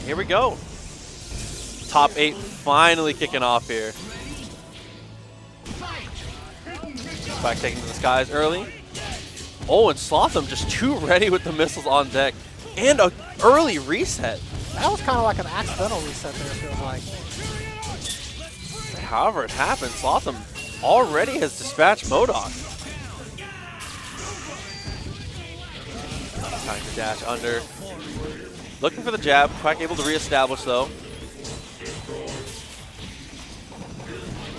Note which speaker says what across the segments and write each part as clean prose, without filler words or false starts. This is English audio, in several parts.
Speaker 1: Here we go. Top 8 finally kicking off here. Quack taking to the skies early. Oh, and Slotham just too ready with the missiles on deck. And an early reset.
Speaker 2: That was kind of like an accidental reset there, it feels like.
Speaker 1: However it happened, Slotham already has dispatched MODOK. Trying to dash under. Looking for the jab. Quack able to reestablish though.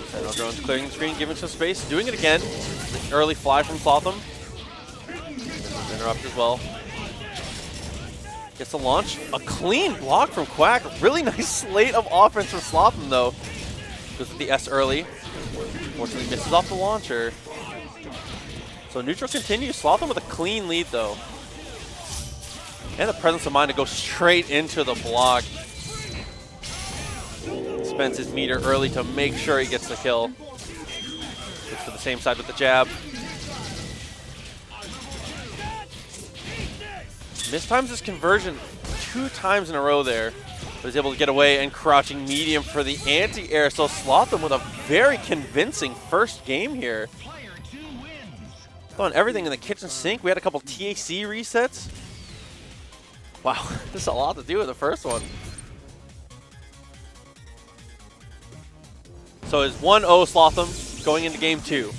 Speaker 1: Sentinel drones clearing the screen, giving some space. Doing it again. Early fly from Slotham. Interrupt as well. Gets the launch. A clean block from Quack. Really nice slate of offense from Slotham though. Goes with the S early. Fortunately misses off the launcher. So neutral continues. Slotham with a clean lead though. And the presence of mind to go straight into the block. Spends his meter early to make sure he gets the kill. Looks for the same side with the jab. Mistimes his conversion 2 times in a row there. But is able to get away and crouching medium for the anti-air. So Slotham with a very convincing first game here. Throwing everything in the kitchen sink. We had a couple TAC resets. Wow, there's a lot to do with the first one. So it's 1-0 Slotham going into game 2.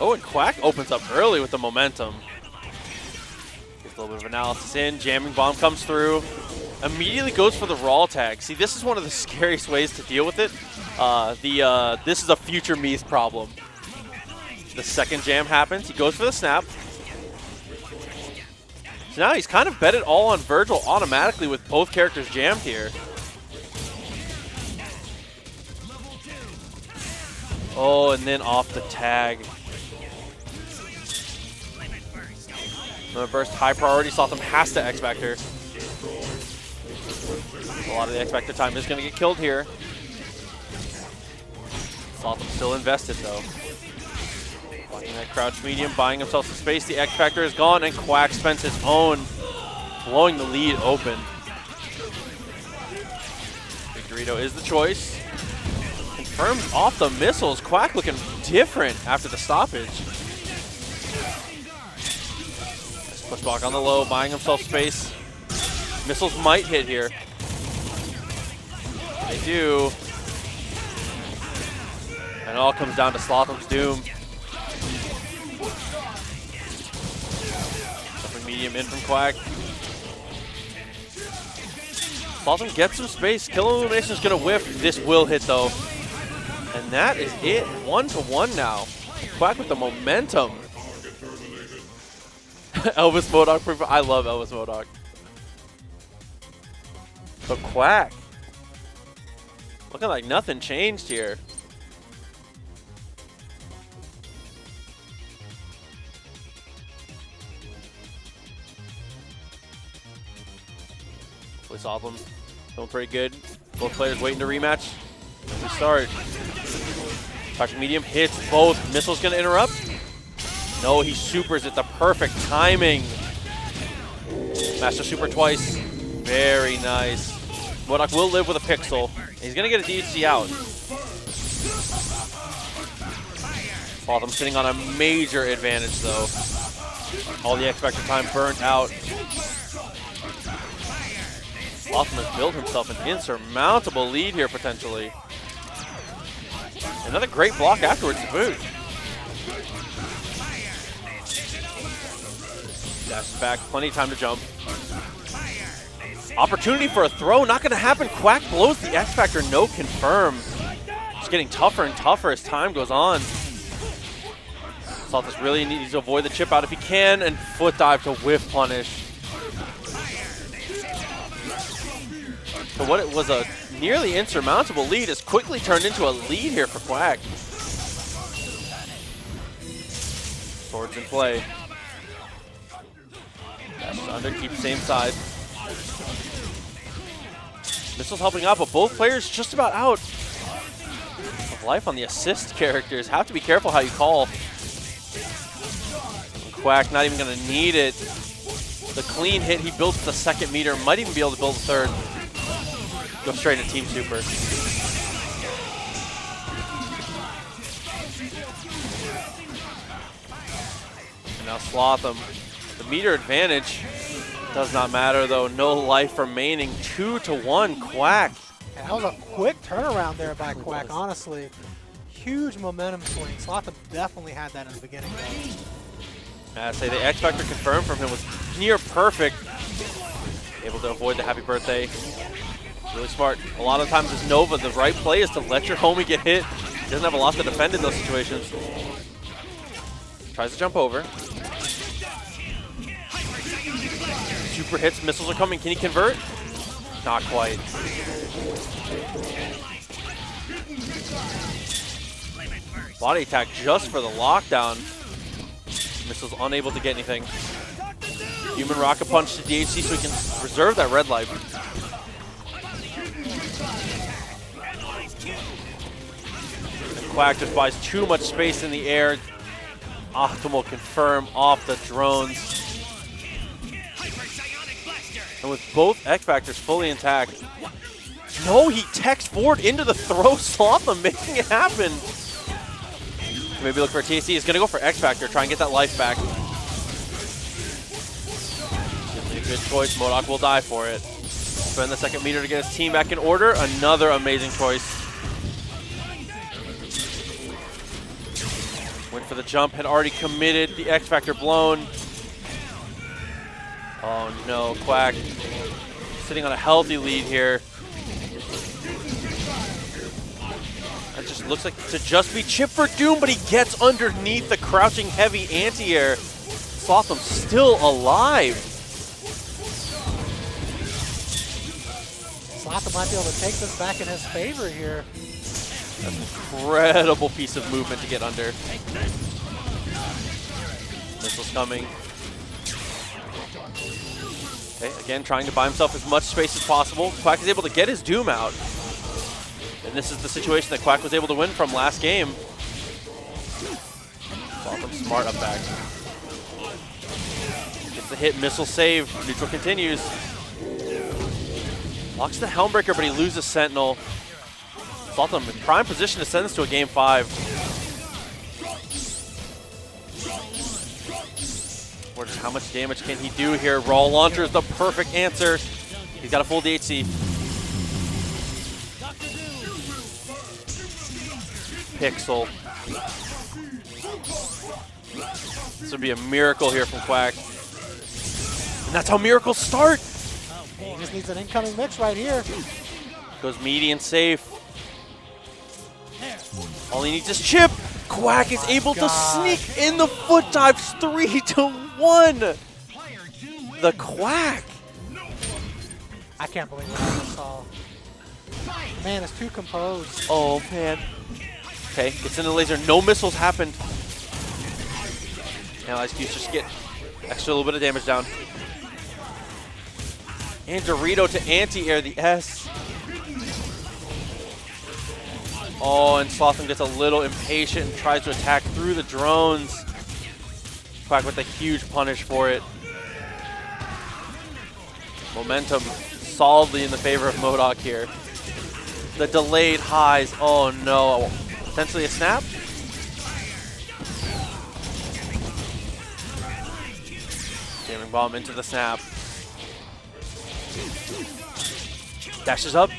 Speaker 1: Oh, and Quack opens up early with the momentum. Gets a little bit of analysis in. Jamming bomb comes through. Immediately goes for the raw tag. See, this is one of the scariest ways to deal with it. This is a future Meath problem. The second jam happens. He goes for the snap. So now he's kind of bet it all on Vergil automatically with both characters jammed here. Oh, and then off the tag. Another burst, high priority. Slotham has to XFactor. A lot of the XFactor time is going to get killed here. Slotham still invested though. Blocking that crouch medium, buying himself some space. The XFactor is gone, and Quack spends his own, blowing the lead open. Big Dorito is the choice. Confirms off the missiles. Quack looking different after the stoppage. Nice push block on the low, buying himself space. Missiles might hit here. They do. And it all comes down to Slotham's doom. Medium in from Quack. Slotham gets some space. Kill Illumination is going to whiff. This will hit though. And that is it. 1-1 now. Quack with the momentum. Elvis MODOK. I love Elvis MODOK. But Quack. Looking like nothing changed here. Slotham feeling pretty good. Both players waiting to rematch. We start. Crouching medium hits both. Missile's gonna interrupt. No, he supers it. The perfect timing. Master super twice. Very nice. MODOK will live with a pixel. He's gonna get a DHC out. Slotham sitting on a major advantage though. All the XFactor time burnt out. Slotham has built himself an insurmountable lead here, potentially. Another great block afterwards to boot. Dashes back, plenty of time to jump. Opportunity for a throw, not going to happen. Quack blows the XFactor, no confirm. It's getting tougher and tougher as time goes on. Slotham really needs to avoid the chip out if he can, and foot dive to whiff punish. So what it was a nearly insurmountable lead is quickly turned into a lead here for Quack. Swords in play. Dashes under, keeps same side. Missile's helping out, but both players just about out of life on the assist characters. Have to be careful how you call. Quack not even going to need it. The clean hit, he builds the second meter, might even be able to build the third. Go straight to Team Super. And now Slotham. The meter advantage does not matter though. No life remaining. 2-1 Quack.
Speaker 2: And that was a quick turnaround there by Quack, honestly. Huge momentum swing. Slotham definitely had that in the beginning.
Speaker 1: I say the XFactor confirmed from him was near perfect. Able to avoid the happy birthday. Really smart. A lot of times as Nova, the right play is to let your homie get hit. He doesn't have a lot to defend in those situations. Tries to jump over. Super hits, missiles are coming. Can he convert? Not quite. Body attack just for the lockdown. Missiles unable to get anything. Human rocket punch to DHC so he can reserve that red life. And Quack just buys too much space in the air. Optimal confirm off the drones. And with both XFactors fully intact. No, he techs forward into the throw. Slotham making it happen. Maybe look for a TAC. He's going to go for XFactor, try and get that life back. Certainly a good choice. MODOK will die for it. Spend the second meter to get his team back in order. Another amazing choice. Went for the jump, had already committed. The XFactor blown. Oh no, Quack sitting on a healthy lead here. That just looks like to just be Chip for Doom, but he gets underneath the crouching heavy anti-air. Slotham still alive.
Speaker 2: Slotham might be able to take this back in his favor here.
Speaker 1: That's an incredible piece of movement to get under. Missiles coming. Okay, again, trying to buy himself as much space as possible. Quack is able to get his Doom out. And this is the situation that Quack was able to win from last game. Slotham smart up back. Gets the hit, missile save. Neutral continues. Locks the Helmbreaker, but he loses Sentinel. Slotham in prime position to send this to a game 5. Or just how much damage can he do here? Raw launcher is the perfect answer. He's got a full DHC. Pixel. This would be a miracle here from Quack. And that's how miracles start.
Speaker 2: He just needs an incoming mix right here.
Speaker 1: Goes median safe. All he needs is Chip. Quack is able to sneak in the foot dives. 3-1. The Quack.
Speaker 2: I can't believe what I just saw. Man, it's too composed.
Speaker 1: Oh, man. Okay, gets in the laser. No missiles happened. Analyze Q's just get extra little bit of damage down. And Dorito to anti-air the S. Oh, and Slotham gets a little impatient and tries to attack through the drones. Quack with a huge punish for it. Momentum solidly in the favor of MODOK here. The delayed highs. Oh no. Potentially a snap. Jamming bomb into the snap. Dashes up.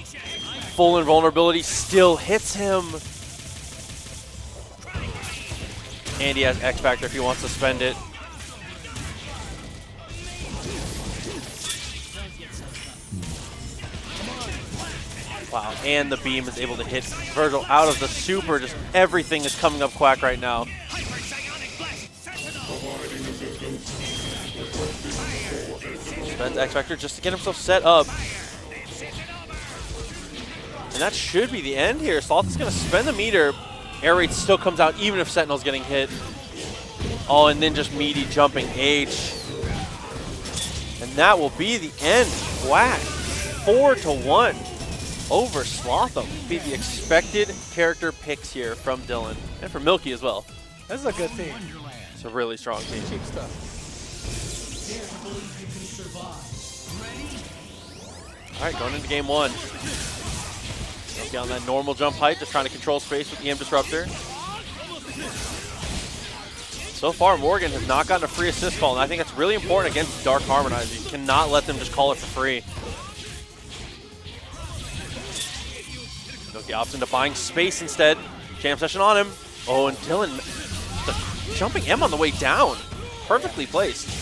Speaker 1: Full invulnerability still hits him. And he has XFactor if he wants to spend it. Wow, and the beam is able to hit Vergil out of the super. Just everything is coming up Quack right now. Spends XFactor just to get himself set up. And that should be the end here. Sloth is going to spend the meter. Air rate still comes out even if Sentinel's getting hit. Oh, and then just meaty jumping H. And that will be the end. Quack, 4-1 over Slotham. Be the expected character picks here from Dylan and from Milky as well.
Speaker 2: This is a good team.
Speaker 1: It's a really strong team.
Speaker 2: Cheap stuff.
Speaker 1: All right, going into game 1. Milky on that normal jump height, just trying to control space with EM Disruptor. So far, Morrigan has not gotten a free assist call, and I think that's really important against Dark Harmonizer. You cannot let them just call it for free. Milky opts into buying space instead. Jam session on him. Oh, and Dylnyan, the jumping M on the way down. Perfectly placed.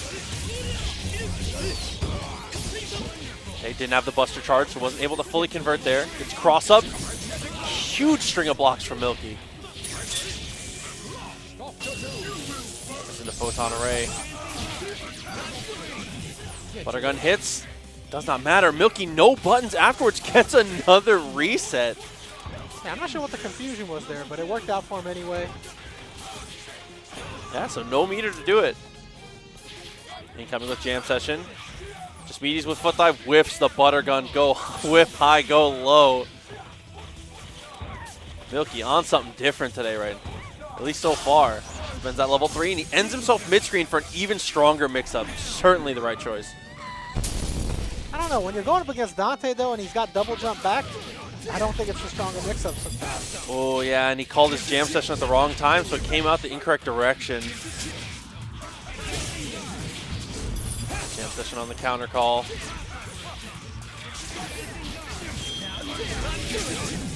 Speaker 1: They didn't have the Buster charge, so wasn't able to fully convert there. It's cross up. Huge string of blocks from Milky. Into Photon Array. Buttergun hits. Does not matter. Milky, no buttons afterwards, gets another reset.
Speaker 2: Yeah, I'm not sure what the confusion was there, but it worked out for him anyway.
Speaker 1: Yeah, so no meter to do it. Incoming with Jam Session. Just meaties with foot dive, whiffs the Buttergun. Go whiff high, go low. Milky on something different today, right? At least so far. Spends at level 3, and he ends himself mid-screen for an even stronger mix-up. Certainly the right choice.
Speaker 2: I don't know, when you're going up against Dante, though, and he's got double jump back, I don't think it's a stronger mix-up sometimes.
Speaker 1: Oh, yeah, and he called his jam session at the wrong time, so it came out the incorrect direction. Jam session on the counter call.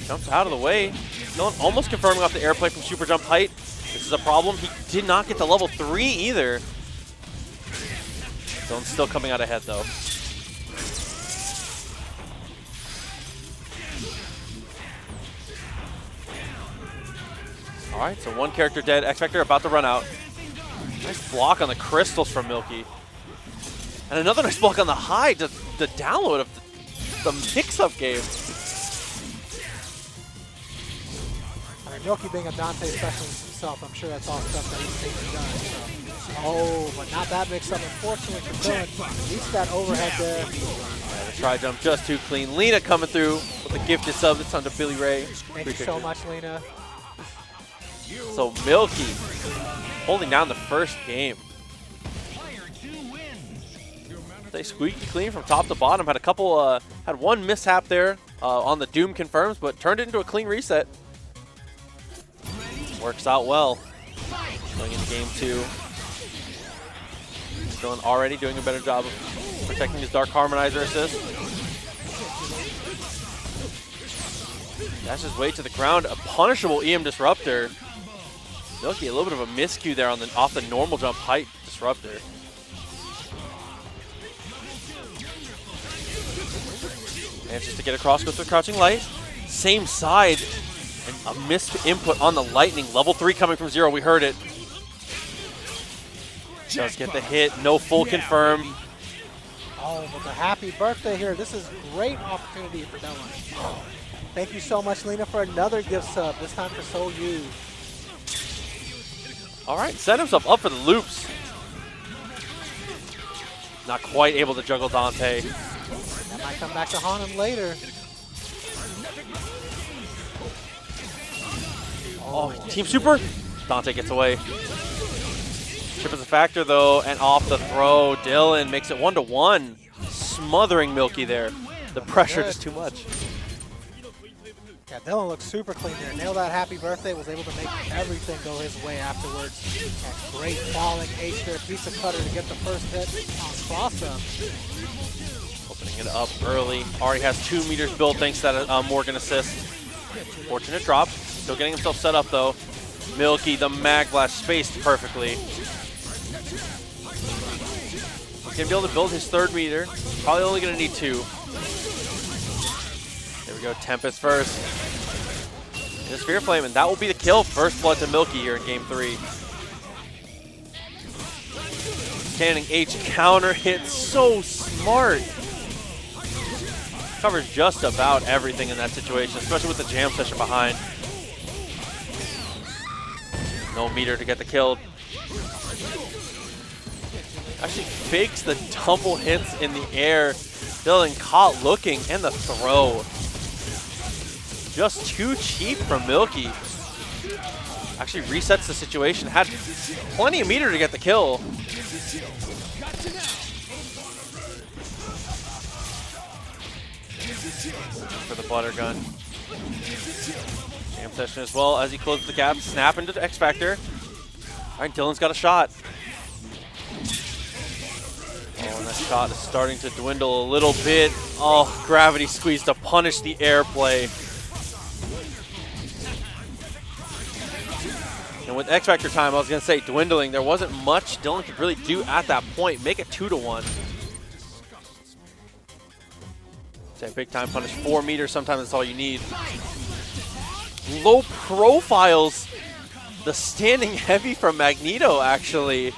Speaker 1: Jumps out of the way. Dylnyan almost confirming off the airplay from super jump height. This is a problem. He did not get to level 3 either. Dylnyan still coming out ahead though. All right, so one character dead. XFactory about to run out. Nice block on the crystals from Milky. And another nice block on the high, the download of the mix-up game.
Speaker 2: I mean, Milky being a Dante specialist himself, I'm sure that's all stuff that he's taken done. So. Oh, but not that mix-up, unfortunately for Dylnyan. At least that overhead there.
Speaker 1: Yeah, the try jump just too clean. Lena coming through with a gifted sub that's onto Billy Ray.
Speaker 2: Thank you so much, Lena.
Speaker 1: So Milky holding down the first game. They squeaky clean from top to bottom. Had a couple, had one mishap there on the Doom confirms, but turned it into a clean reset. Works out well. Going into game 2. Dylnyan already doing a better job of protecting his Dark Harmonizer assist. That's his way to the ground. A punishable EM Disruptor. Milky, a little bit of a miscue there on off the normal jump height Disruptor. And just to get across, goes to Crouching Light. Same side, and a missed input on the Lightning. Level 3 coming from 0, we heard it. Does get the hit, no full confirm.
Speaker 2: Oh, but the happy birthday here. This is great opportunity for Dylnyan. Thank you so much, Lena, for another gift sub, this time for Soul U.
Speaker 1: All right, set himself up for the loops. Not quite able to juggle Dante.
Speaker 2: That might come back to haunt him later.
Speaker 1: Oh, Team Super. Dante gets away. Chip is a factor though, and off the throw. Dylnyan makes it 1-1. Smothering Milky there. The pressure just too much.
Speaker 2: Yeah, Dylnyan looks super clean there. Nailed that happy birthday, was able to make everything go his way afterwards. And great falling H there, pizza cutter to get the first hit on cross-up.
Speaker 1: Opening it up early. Already has 2 meters built thanks to that Morrigan assist. Fortunate drop. Still getting himself set up though. Milky, the mag blast spaced perfectly. He's gonna be able to build his 3rd meter. Probably only gonna need 2. There we go, Tempest first. And a Sphere Flame, and that will be the kill. First blood to Milky here in game 3. Canning H counter hit, so smart. Covers just about everything in that situation, especially with the jam session behind. No meter to get the kill. Actually fakes the double hits in the air. Dylnyan caught looking, and the throw. Just too cheap from Milky. Actually resets the situation. Had plenty of meter to get the kill. For the butter gun. Jam session as well as he closes the gap. Snap into the XFactor. All right, Dyln's got a shot. Oh, and that shot is starting to dwindle a little bit. Oh, gravity squeeze to punish the airplay. And with XFactor time, I was going to say dwindling, there wasn't much Dyln could really do at that point. Make it 2-1. Say big time punish, 4 meters, sometimes that's all you need. Low profiles. The standing heavy from Magneto, actually.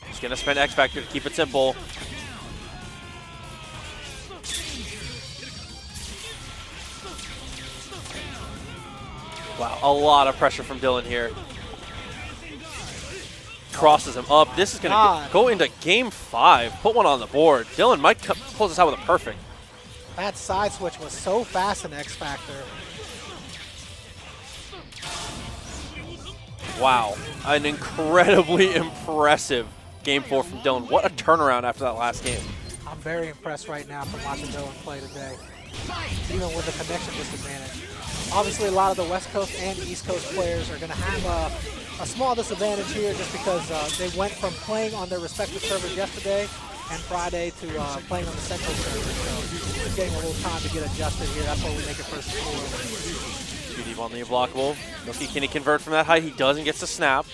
Speaker 1: He's going to spend XFactor to keep it simple. Wow, a lot of pressure from Dyln here. Crosses him up. This is going to go into game 5. Put one on the board. Dyln might close this out with a perfect.
Speaker 2: That side switch was so fast in XFactor.
Speaker 1: Wow, an incredibly impressive game 4 from Dyln. What a turnaround after that last game.
Speaker 2: I'm very impressed right now from watching Dyln play today, even with the connection disadvantage. Obviously, a lot of the West Coast and East Coast players are going to have a small disadvantage here just because they went from playing on their respective servers yesterday and Friday to playing on the Central server. So we're getting a little time to get adjusted here. That's why we make it first score.
Speaker 1: Too deep on the unblockable. Milky, can he convert from that height? He doesn't get to snap.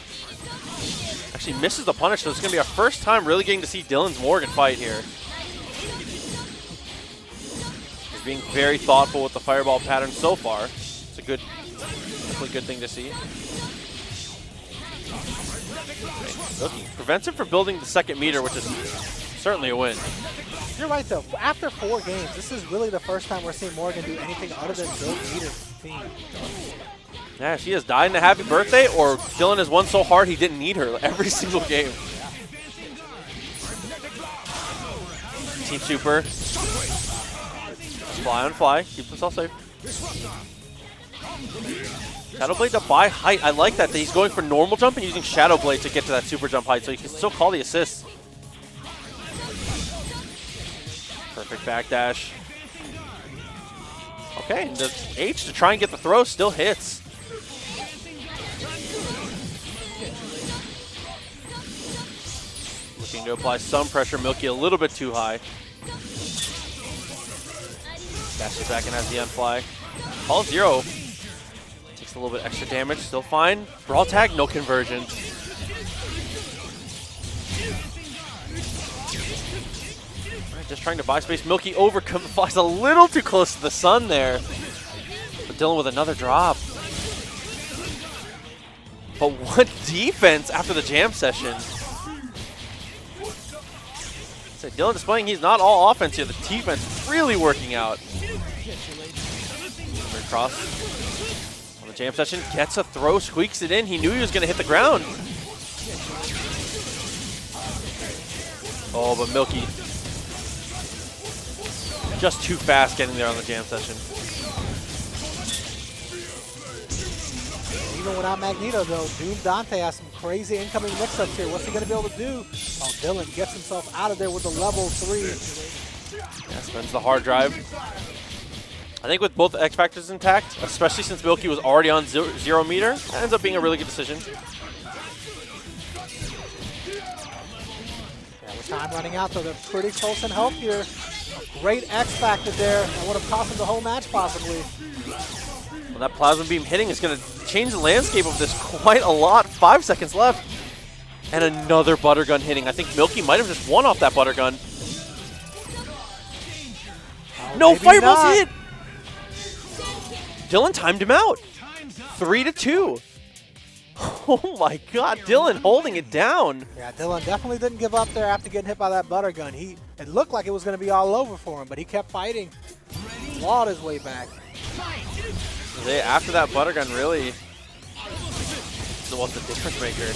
Speaker 1: Actually misses the punish, so it's going to be our first time really getting to see Dyln's Morrigan fight here. He's being very thoughtful with the fireball pattern so far. It's a good, definitely good thing to see. Milky prevents him from building the second meter, which is certainly a win.
Speaker 2: You're right, though. After 4 games, this is really the first time we're seeing Morrigan do anything other than build meter team.
Speaker 1: Yeah, she has died in a happy birthday, or Dyln has won so hard he didn't need her every single game. Team Super. Fly on fly, keeps himself safe. Shadow Blade to buy height. I like that he's going for normal jump and using Shadow Blade to get to that super jump height, so he can still call the assist. Perfect backdash. Okay, and the H to try and get the throw still hits. Looking to apply some pressure. Milky a little bit too high. Dashes back and has the unfly. All 0. Takes a little bit extra damage. Still fine. Brawl tag, no conversion. Just trying to buy space. Milky flies a little too close to the sun there. But Dyln with another drop. But what defense after the jam session. So Dyln displaying he's not all offense here. The defense really working out. Cross on the jam session. Gets a throw, squeaks it in. He knew he was going to hit the ground. Oh, but Milky just too fast getting there on the jam session.
Speaker 2: Even without Magneto, though, Doom Dante has some crazy incoming mix-ups here. What's he going to be able to do? Oh, Dyln gets himself out of there with the level 3.
Speaker 1: Yeah, spends the hard drive. I think with both XFactors intact, especially since Milky was already on 0 meter, that ends up being a really good decision.
Speaker 2: Yeah, with time running out, though, they're pretty close in health here. Great XFactor there. That would have cost him the whole match, possibly.
Speaker 1: Well, that plasma beam hitting is going to change the landscape of this quite a lot. 5 seconds left. And another butter gun hitting. I think Milky might have just won off that butter gun.
Speaker 2: Oh,
Speaker 1: no, fireball's
Speaker 2: not.
Speaker 1: hit! Dyln timed him out. 3-2. Oh my god, Dyln holding it down.
Speaker 2: Yeah, Dyln definitely didn't give up there after getting hit by that butter gun. It looked like it was going to be all over for him, but he kept fighting. Clawed his way back.
Speaker 1: After that butter gun, really was the difference maker.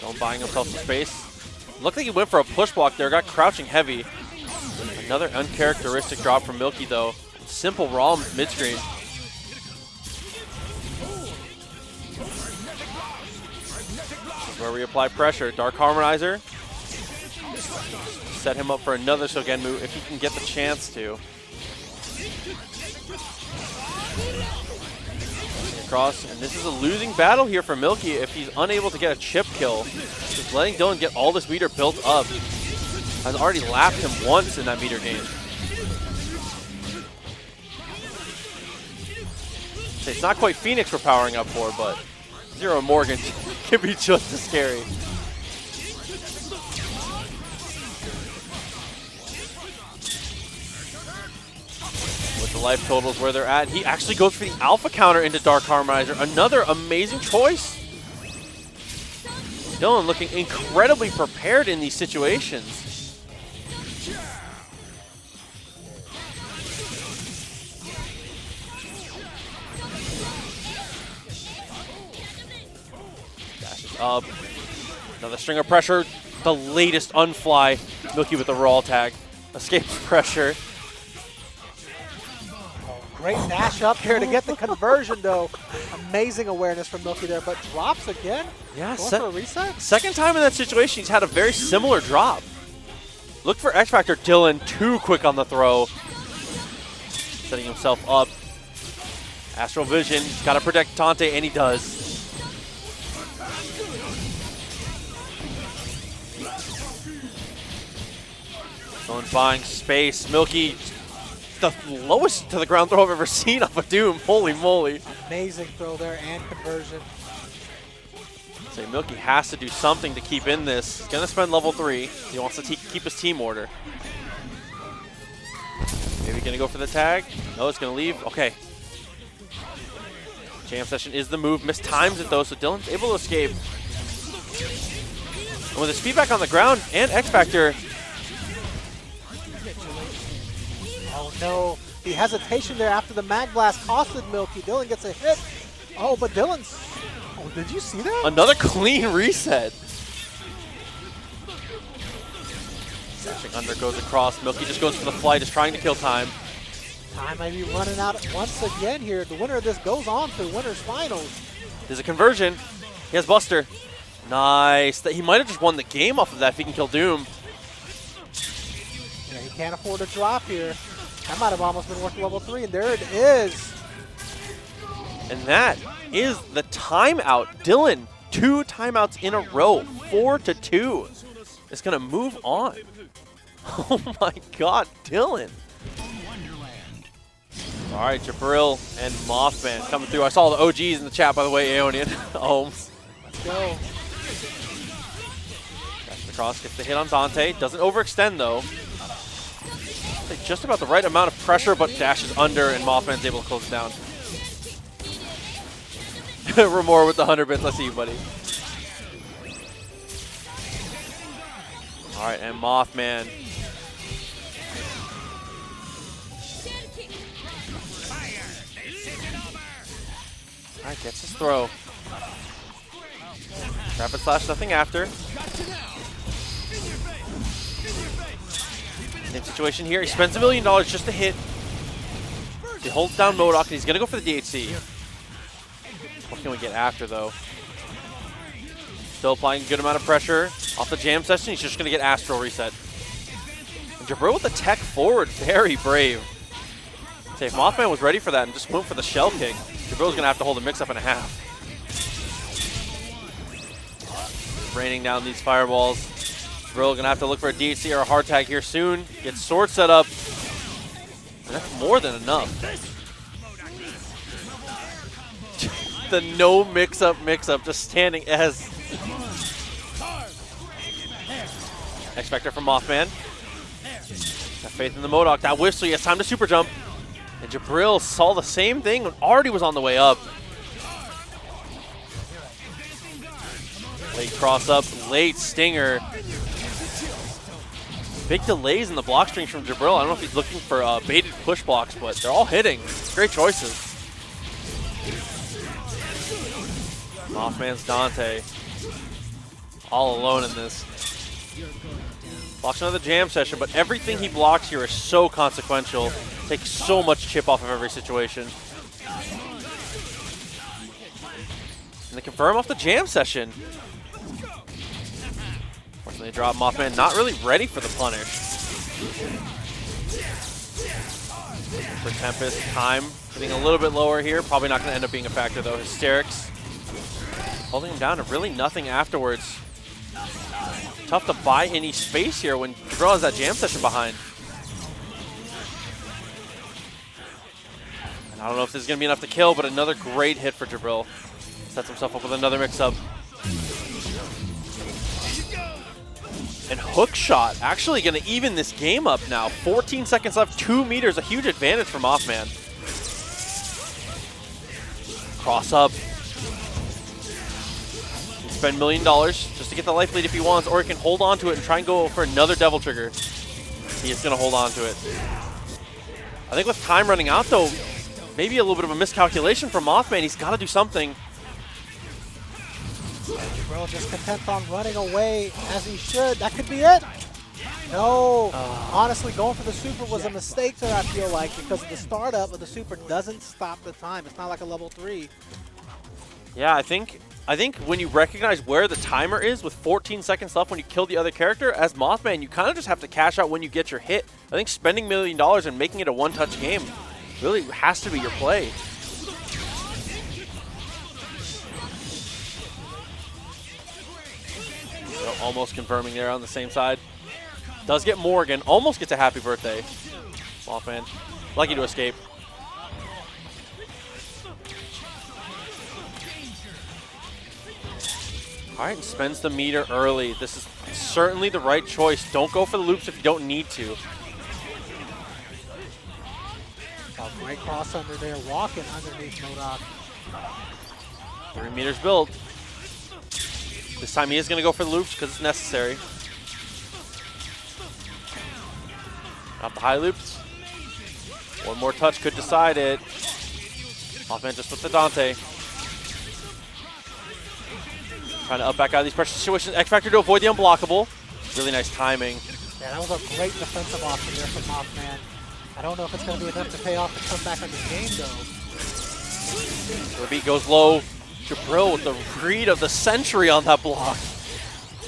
Speaker 1: Dyln buying himself some space. Looked like he went for a push block there, got crouching heavy. Another uncharacteristic drop from Milky, though. simple raw mid-screen. This is where we apply pressure. Dark Harmonizer. Set him up for another Shogen move if he can get the chance to. Across, and this is a losing battle here for Milky if he's unable to get a chip kill. Just letting Dyln get all this meter built up. Has already lapped him once in that meter game. It's not quite Phoenix we're powering up for, but Zero Morrigan can be just as scary. With the life totals where they're at, he actually goes for the alpha counter into Dark Harmonizer. Another amazing choice. Dyln looking incredibly prepared in these situations. Up. Another string of pressure. The latest unfly. Milky with the raw tag. Escapes pressure.
Speaker 2: Oh, great dash up here to get the conversion, though. Amazing awareness from Milky there, but drops again?
Speaker 1: Yeah,
Speaker 2: going for a reset?
Speaker 1: Second time in that situation, he's had a very similar drop. Look for XFactor. Dyln too quick on the throw. Setting himself up. Astral Vision. He's got to protect Dante, and he does. Dyln buying space. Milky, the lowest to the ground throw I've ever seen off of Doom. Holy moly.
Speaker 2: Amazing throw there and conversion.
Speaker 1: So Milky has to do something to keep in this. He's going to spend level 3. He wants to keep his team order. Maybe going to go for the tag. No, it's going to leave. Okay. Jam Session is the move. Mistimes it though, so Dyln's able to escape. And with his feedback on the ground and XFactor.
Speaker 2: Oh no, the hesitation there after the Mag Blast costed Milky. Dyln gets a hit. Oh, but Dyln's... Oh, did you see that?
Speaker 1: Another clean reset. Dashing under goes across. Milky just goes for the flight, is trying to kill time.
Speaker 2: Time may be running out once again here. The winner of this goes on to Winners Finals.
Speaker 1: There's a conversion. He has Buster. Nice. He might have just won the game off of that if he can kill Doom.
Speaker 2: Yeah, he can't afford a drop here. That might have almost been worth level 3, and there it is.
Speaker 1: And that is the timeout. Dyln, 2 timeouts in a row. 4-2. It's going to move on. Oh my god, Dyln. All right, Jibrill and MOTHMAN coming through. I saw the OGs in the chat, by the way, Aeonian. Ohms.
Speaker 2: Let's go.
Speaker 1: Dashes across, gets the hit on Dante. Doesn't overextend, though. Just about the right amount of pressure, but dashes under, and MOTHMAN's able to close it down. Remore with the 100 bits. I see you, buddy. All right, and MOTHMAN. All right, gets his throw. Rapid slash, nothing after. Same situation here. He spends $1 million just to hit. He holds down MODOK, and he's going to go for the DHC. What can we get after, though? Still applying a good amount of pressure. Off the jam session, he's just going to get Astral reset. And Jibrill with the tech forward. Very brave. Say, if MOTHMAN was ready for that and just went for the shell kick, Jibrill's going to have to hold a mix-up and a half. Raining down these fireballs. Jibrill going to have to look for a DHC or a hard tag here soon. Gets sword set up. And that's more than enough. The no mix-up, just standing as XFactor from MOTHMAN. Got faith in the MODOK. That whistle, he has time to super jump. And Jibrill saw the same thing and already was on the way up. Late cross up, late stinger. Big delays in the block strings from Jibrill. I don't know if he's looking for baited push blocks, but they're all hitting. Great choices. MOTHMAN's Dante. All alone in this. Blocks another jam session, but everything he blocks here is so consequential. Takes so much chip off of every situation. And they confirm off the jam session. Fortunately, they drop MOTHMAN, not really ready for the punish. For Tempest, time getting a little bit lower here. Probably not going to end up being a factor though. Hysterics holding him down to really nothing afterwards. Tough to buy any space here when Jibrill has that jam session behind. And I don't know if this is going to be enough to kill, but another great hit for Jibrill. Sets himself up with another mix-up. And hook shot actually going to even this game up now. 14 seconds left, 2 meters, a huge advantage for MOTHMAN. Cross up. Spend $1 million just to get the life lead if he wants, or he can hold on to it and try and go for another Devil Trigger. He is going to hold on to it. I think with time running out though, maybe a little bit of a miscalculation from MOTHMAN. He's got to do something.
Speaker 2: Jibrill just content on running away as he should. That could be it. No, honestly, going for the super was a mistake there, I feel like, because the startup of the super doesn't stop the time. It's not like a level 3.
Speaker 1: Yeah, I think when you recognize where the timer is with 14 seconds left when you kill the other character, as MOTHMAN, you kind of just have to cash out when you get your hit. I think spending $1 million and making it a one-touch game really has to be your play. So almost confirming there on the same side. Does get Morrigan, almost gets a happy birthday. MOTHMAN, lucky to escape. All right, and spends the meter early. This is certainly the right choice. Don't go for the loops if you don't need to.
Speaker 2: Oh, great cross under there, walking underneath MODOK.
Speaker 1: 3 meters built. This time he is going to go for the loops because it's necessary. Off the high loops. One more touch could decide it. MOTHMAN just with the Dante. Trying to up back out of these pressure situations. XFactory to avoid the unblockable. Really nice timing.
Speaker 2: Yeah, that was a great defensive option there from MOTHMAN. I don't know if it's going to be enough to pay off to come back on this game, though.
Speaker 1: The beat goes low. Jibrill with the read of the century on that block.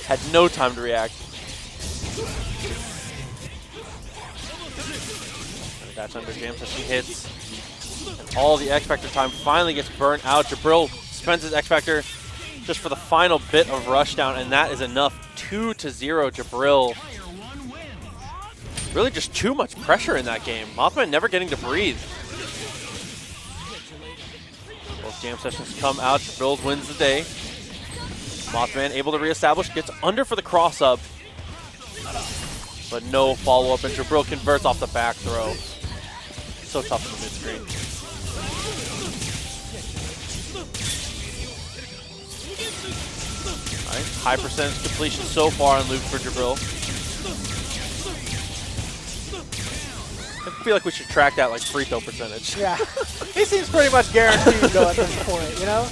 Speaker 1: Had no time to react. That's under jam session hits. And all the X-Factor time finally gets burnt out. Jibrill spends his X-Factor just for the final bit of rushdown, and that is enough. 2-0 Jibrill. Really just too much pressure in that game. MOTHMAN never getting to breathe. Both jam sessions come out. Jibrill wins the day. MOTHMAN able to reestablish, gets under for the cross-up, but no follow-up, and Jibrill converts off the back throw. So tough in the mid-screen. All right, high percentage completion so far on loops for Jibrill. I feel like we should track that like free throw percentage.
Speaker 2: Yeah, he seems pretty much guaranteed though at this point, you know?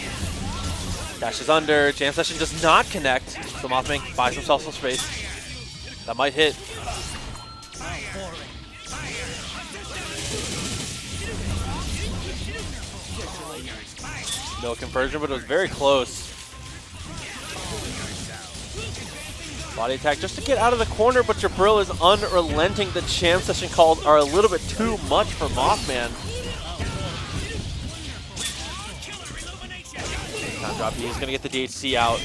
Speaker 1: Dashes under, jam session does not connect, so MOTHMAN buys himself some space. That might hit. No conversion, but it was very close. Body attack just to get out of the corner, but Jibrill is unrelenting. The jam session calls are a little bit too much for MOTHMAN. Time drop, he's going to get the DHC out.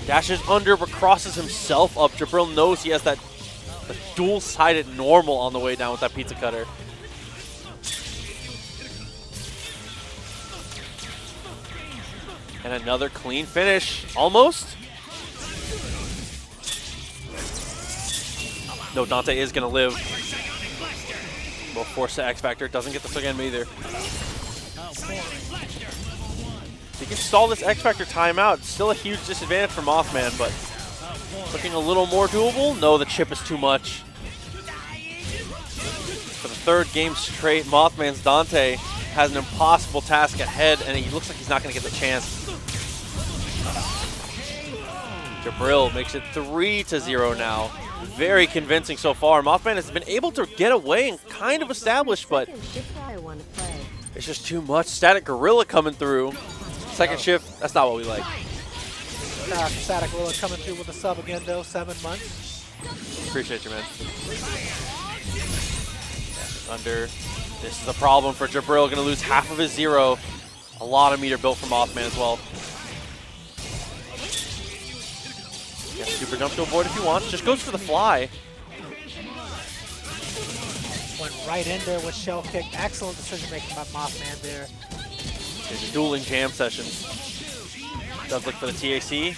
Speaker 1: Dashes under, but crosses himself up. Jibrill knows he has that dual-sided normal on the way down with that pizza cutter. And another clean finish, almost. No, Dante is going to live. Will force the X-Factor. Doesn't get the second either. If he can stall this X-Factor timeout, still a huge disadvantage for MOTHMAN, but looking a little more doable. No, the chip is too much. For the third game straight, MOTHMAN's Dante has an impossible task ahead, and he looks like he's not going to get the chance. Jibrill makes it 3-0 now. Very convincing so far. MOTHMAN has been able to get away and kind of establish, but it's just too much. Static Gorilla coming through. Second shift, that's not what we like.
Speaker 2: Static Gorilla coming through with a sub again, though. 7 months.
Speaker 1: Appreciate you, man. Under. This is a problem for Jibrill. Going to lose half of his 0. A lot of meter built from MOTHMAN as well. Yeah, super jump to avoid if you want. Just goes for the fly.
Speaker 2: Went right in there with shell kick. Excellent decision making by MOTHMAN there.
Speaker 1: There's a dueling jam session. Does look for the TAC. Sees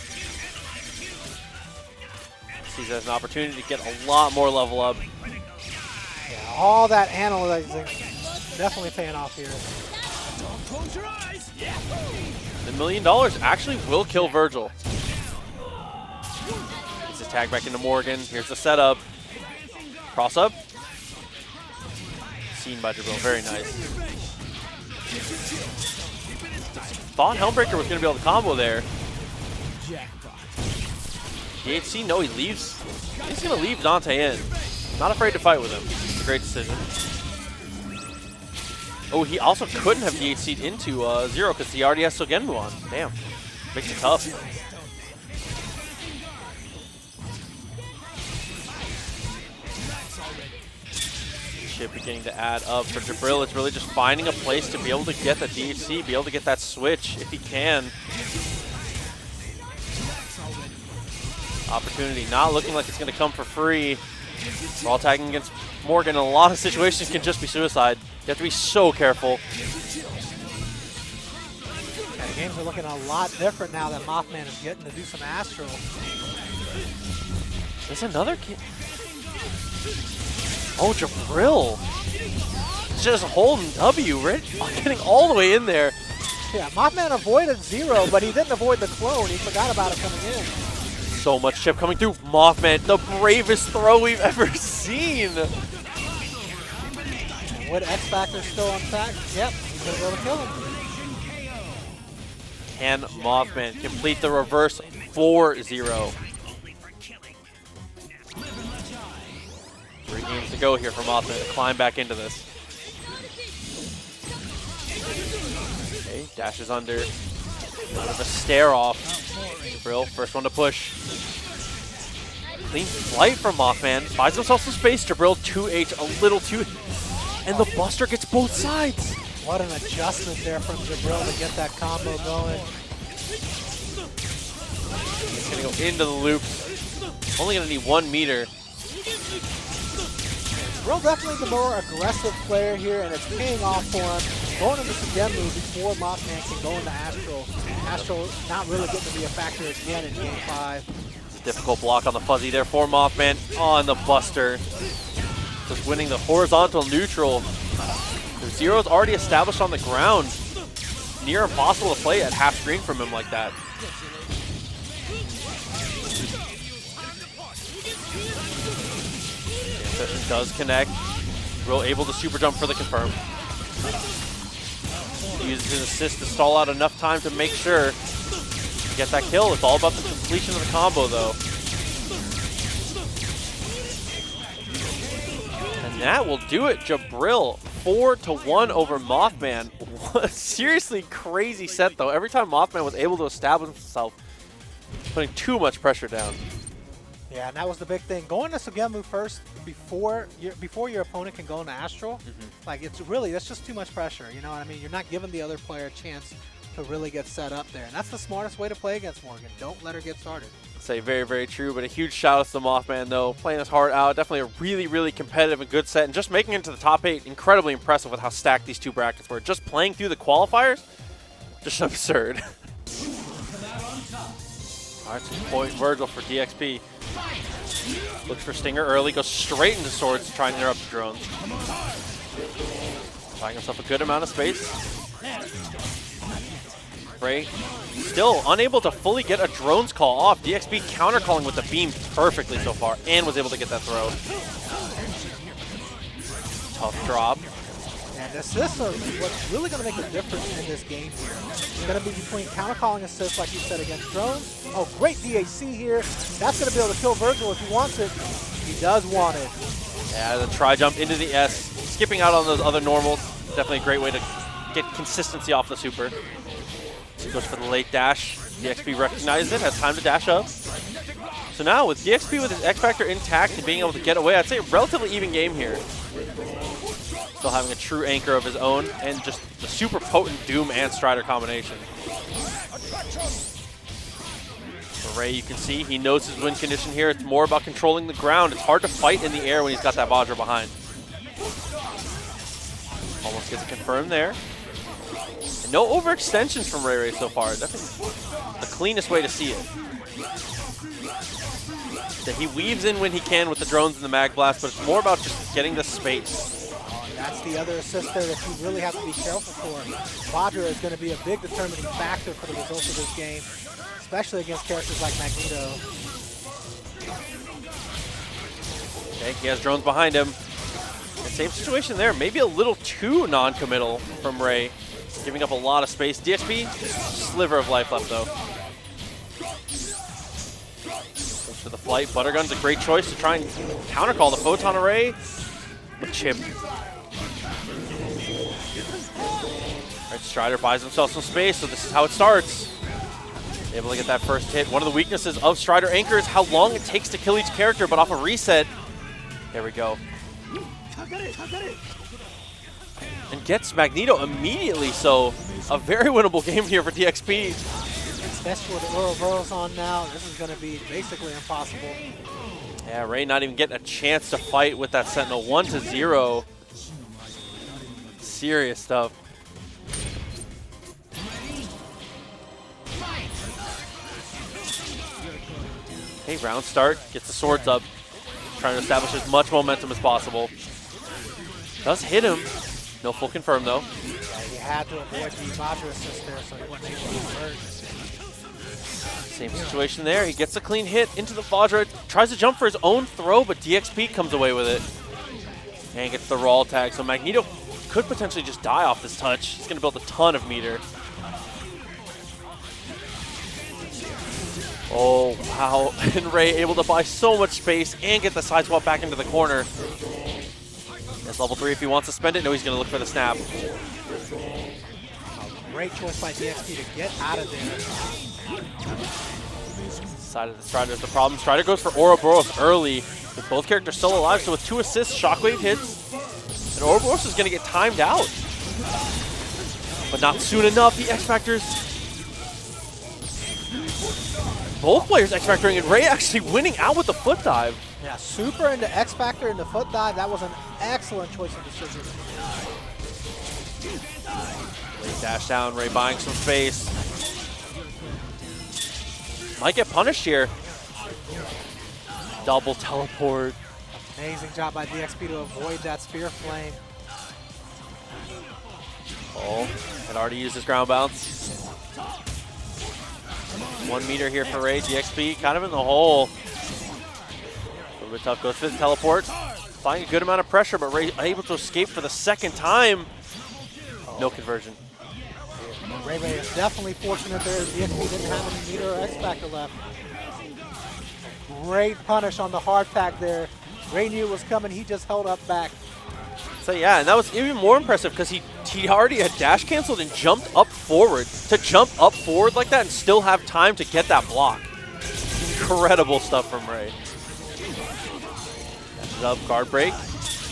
Speaker 1: it as an opportunity to get a lot more level up.
Speaker 2: Yeah, all that analyzing definitely paying off here.
Speaker 1: The $1 million actually will kill Vergil. Gets his tag back into Morrigan. Here's the setup. Cross up. Seen by Jibrill. Very nice. Thought Helmbreaker was going to be able to combo there. DHC, no, he leaves. He's going to leave Dante in. Not afraid to fight with him. It's a great decision. Oh, he also couldn't have DHC'd into 0 because he already has Sogenmu on. Damn. Makes it tough. Shit beginning to add up for Jibrill. It's really just finding a place to be able to get the DHC, be able to get that switch if he can. Opportunity not looking like it's going to come for free. Raw tagging against Morrigan in a lot of situations can just be suicide. You have to be so careful.
Speaker 2: Yeah, the games are looking a lot different now that MOTHMAN is getting to do some Astral.
Speaker 1: There's another kid. Oh, Jibrill. Just holding W, right? Getting all the way in there.
Speaker 2: Yeah, MOTHMAN avoided 0, but he didn't avoid the clone. He forgot about it coming in.
Speaker 1: So much chip coming through. MOTHMAN, the bravest throw we've ever seen.
Speaker 2: Would XFactor still on track? Yep, he's going to be able to kill him.
Speaker 1: Can MOTHMAN complete the reverse 4-0? 3 games to go here for MOTHMAN to climb back into this. Okay, dashes under. A bit of a stare off. Jibrill, first one to push. Clean flight from MOTHMAN. Buys himself some space. Jibrill 2H, a little too... And the Buster gets both sides.
Speaker 2: What an adjustment there from Jibrill to get that combo going.
Speaker 1: He's going to go into the loops. Only going to need 1 meter.
Speaker 2: Jibrill definitely the more aggressive player here, and it's paying off for him. Going into Sogenmu before MOTHMAN can go into Astral. Astral not really getting to be a factor again in Game 5.
Speaker 1: Difficult block on the fuzzy there for MOTHMAN on the Buster. Just winning the horizontal neutral. The 0 is already established on the ground. Near impossible to play at half screen from him like that. Session does connect. Jibrill able to super jump for the confirm. Uses his assist to stall out enough time to make sure to get that kill. It's all about the completion of the combo though. And that will do it. Jibrill 4-1 over MOTHMAN. What a seriously crazy set though. Every time MOTHMAN was able to establish himself, putting too much pressure down.
Speaker 2: Yeah, and that was the big thing. Going to Sogenmu first before your opponent can go into Astral, like it's really, that's just too much pressure. You know what I mean? You're not giving the other player a chance to really get set up there. And that's the smartest way to play against Morrigan. Don't let her get started.
Speaker 1: Say very, very true, but a huge shout out to the MOTHMAN though. Playing his heart out. Definitely a really, really competitive and good set. And just making it to the top 8, incredibly impressive with how stacked these 2 brackets were. Just playing through the qualifiers, just absurd. Alright, so point Vergil for DXP. Looks for Stinger early, goes straight into Swords to try and interrupt the drones. Buying himself a good amount of space. Ray still unable to fully get a drone's call off. DXP counter calling with the beam perfectly so far and was able to get that throw. Tough drop.
Speaker 2: Yeah, And assists are what's really going to make a difference in this game here. It's going to be between counter-calling assists, like you said, against drones. Oh, great DAC here. That's going to be able to kill Vergil if he wants it. He does want it.
Speaker 1: Yeah, the try-jump into the S. Skipping out on those other normals. Definitely a great way to get consistency off the super. He goes for the late dash. DXP recognizes it, has time to dash up. So now with DXP with his X Factor intact and being able to get away, I'd say a relatively even game here. Still having a true anchor of his own and just the super potent Doom and Strider combination. For Ray, you can see he knows his win condition here. It's more about controlling the ground. It's hard to fight in the air when he's got that Vajra behind. Almost gets it confirmed there. And no overextensions from RayRay so far. Definitely the cleanest way to see it. That he weaves in when he can with the drones and the mag blast, but it's more about just getting the space.
Speaker 2: That's the other assist there that you really have to be careful for. Vajra is going to be a big determining factor for the results of this game, especially against characters like Magneto.
Speaker 1: Okay, he has drones behind him. And same situation there, maybe a little too non-committal from Ray, giving up a lot of space. DXP, sliver of life left though. Goes for the flight. Buttergun's a great choice to try and countercall the photon array with Chip. Alright, Strider buys himself some space, so this is how it starts. Able to get that first hit. One of the weaknesses of Strider Anchor is how long it takes to kill each character, but off a reset, there we go. And gets Magneto immediately, so a very winnable game here for DXP.
Speaker 2: Especially with the Ouroboros on now, this is going to be basically impossible.
Speaker 1: Yeah, Ray not even getting a chance to fight with that Sentinel. 1-0. Serious stuff. Okay, round start, gets the swords up. Trying to establish as much momentum as possible. Does hit him. No full confirm though.
Speaker 2: Yeah, he had to avoid the Vajra assist there, so he wasn't able to convert.
Speaker 1: Same situation there. He gets a clean hit into the Vajra. Tries to jump for his own throw, but DXP comes away with it. And gets the raw tag. So Magneto could potentially just die off this touch. He's going to build a ton of meter. Oh, wow. And Ray able to buy so much space and get the side swap back into the corner. That's level 3 if he wants to spend it. No, he's going to look for the snap.
Speaker 2: Great choice by DXP to get out of there.
Speaker 1: Side of the Strider is the problem. Strider goes for Ouroboros early with both characters still alive. So with 2 assists, Shockwave hits. And Ouroboros is going to get timed out. But not soon enough. The X-Factors. Both players X-Factoring and Ray actually winning out with the foot dive.
Speaker 2: Yeah, super into X-Factor into foot dive. That was an excellent choice of decision.
Speaker 1: Ray dash down, Ray buying some space. Might get punished here. Double teleport.
Speaker 2: Amazing job by DXP to avoid that Spear Flame.
Speaker 1: Oh, had already used his ground bounce. 1 meter here for Ray. DXP kind of in the hole. A little bit tough. Goes for the teleport. Applying a good amount of pressure, but Ray able to escape for the second time. No conversion.
Speaker 2: RayRay is definitely fortunate there. DXP didn't have any meter or X-Factor left. Great punish on the hard pack there. Ray knew it was coming. He just held up back.
Speaker 1: So yeah, and that was even more impressive because he already had dash canceled and jumped up forward. To jump up forward like that and still have time to get that block. Incredible stuff from Ray. Dashes up, guard break.